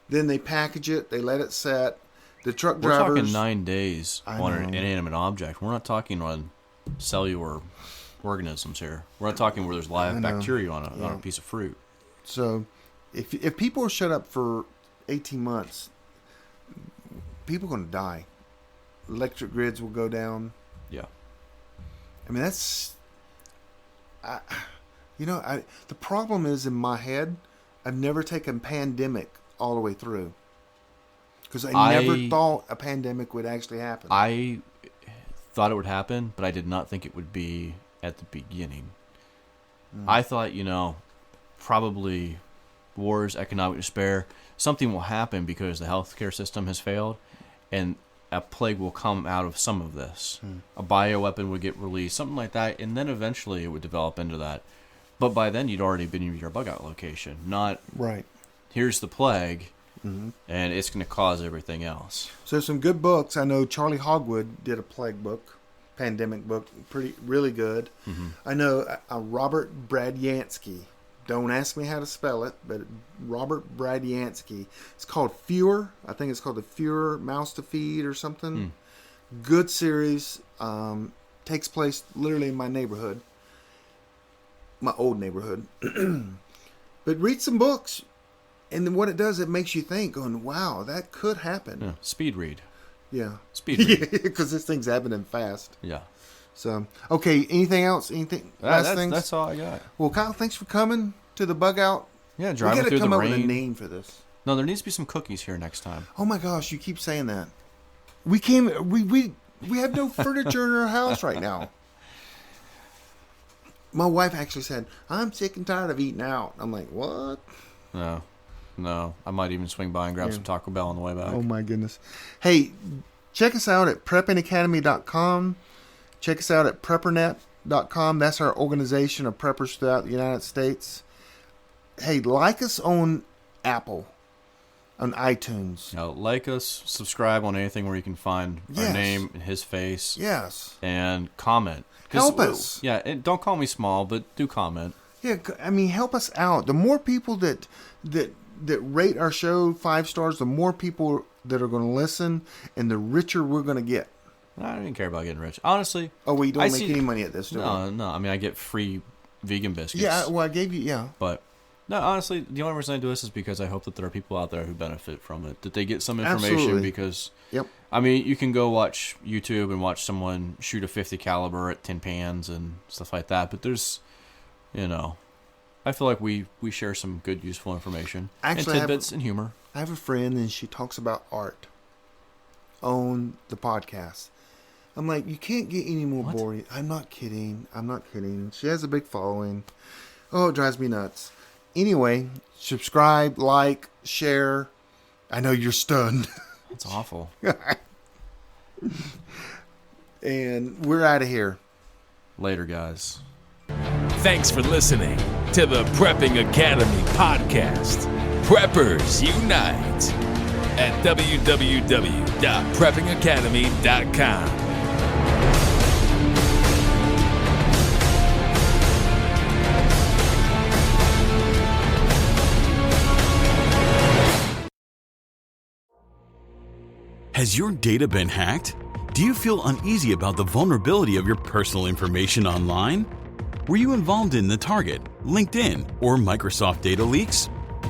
Then they package it. They let it set. The truck drivers. We're talking 9 days on an inanimate object. We're not talking on cellular organisms here. We're not talking where there's live bacteria on a piece of fruit. So, if people are shut up for 18 months, people are going to die. Electric grids will go down. Yeah. I mean, that's... the problem is in my head, I've never taken pandemic all the way through. Because I never thought a pandemic would actually happen. I thought it would happen, but I did not think it would be at the beginning. I thought, probably wars, economic despair, something will happen because the healthcare system has failed, and a plague will come out of some of this. A bioweapon would get released, something like that, and then eventually it would develop into that. But by then, you'd already been in your bug-out location, not, here's the plague, and it's going to cause everything else. So some good books. I know Charlie Hogwood did a plague book, pandemic book, really good. I know Robert Bradyansky Don't ask me how to spell it, but Robert Bradiansky. It's called Fewer. I think it's called The Fewer Mouse to Feed or something. Good series. Takes place literally in my neighborhood. My old neighborhood. But read some books. And then what it does, it makes you think, going, wow, that could happen. Yeah. Speed read. Yeah. Speed read. Because this thing's happening fast. Yeah. So, okay, anything else? Anything? Last things? That's all I got. Well, Kyle, thanks for coming to the bug out. Yeah, driving through the rain. We got to come up with a name for this. No, there needs to be some cookies here next time. Oh my gosh, you keep saying that. We have no furniture in our house right now. My wife actually said, I'm sick and tired of eating out. I'm like, what? No. I might even swing by and grab some Taco Bell on the way back. Oh my goodness. Hey, check us out at preppingacademy.com. Check us out at preppernet.com. That's our organization of preppers throughout the United States. Hey, like us on Apple, on iTunes. Like us, subscribe on anything where you can find our name and his face. Yes. And comment. Help us. Yeah, don't call me small, but do comment. Yeah, I mean, help us out. The more people that rate our show 5 stars, the more people that are going to listen, and the richer we're going to get. I don't even care about getting rich. Honestly. Oh, we don't make any money at this, do we? No. I mean, I get free vegan biscuits. Yeah, well, I gave you, But, no, honestly, the only reason I do this is because I hope that there are people out there who benefit from it. That they get some information. Absolutely. Because, yep. I mean, you can go watch YouTube and watch someone shoot a .50 caliber at tin pans and stuff like that. But there's, I feel like we share some good, useful information. Actually, and tidbits and humor. I have a friend, and she talks about art on the podcast. I'm like, you can't get any more boring. I'm not kidding. She has a big following. Oh, it drives me nuts. Anyway, subscribe, like, share. I know you're stunned. That's awful. And we're out of here. Later, guys. Thanks for listening to the Prepping Academy podcast. Preppers Unite at www.preppingacademy.com. Has your data been hacked? Do you feel uneasy about the vulnerability of your personal information online? Were you involved in the Target, LinkedIn, or Microsoft data leaks?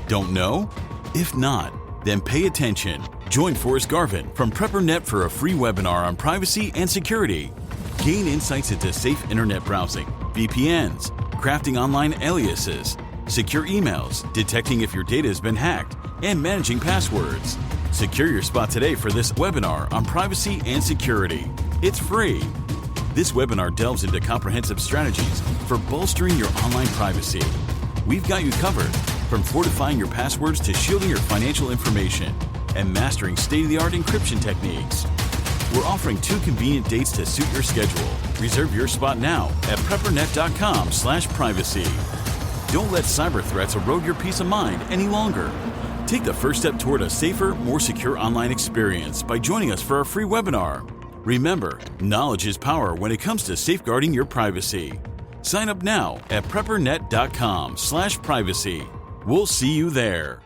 Don't know? If not, then pay attention. Join Forrest Garvin from PrepperNet for a free webinar on privacy and security. Gain insights into safe internet browsing, VPNs, crafting online aliases, secure emails, detecting if your data has been hacked, and managing passwords. Secure your spot today for this webinar on privacy and security. It's free. This webinar delves into comprehensive strategies for bolstering your online privacy. We've got you covered, from fortifying your passwords to shielding your financial information and mastering state-of-the-art encryption techniques. We're offering 2 convenient dates to suit your schedule. Reserve your spot now at preppernet.com/privacy. Don't let cyber threats erode your peace of mind any longer. Take the first step toward a safer, more secure online experience by joining us for our free webinar. Remember, knowledge is power when it comes to safeguarding your privacy. Sign up now at preppernet.com/privacy. We'll see you there.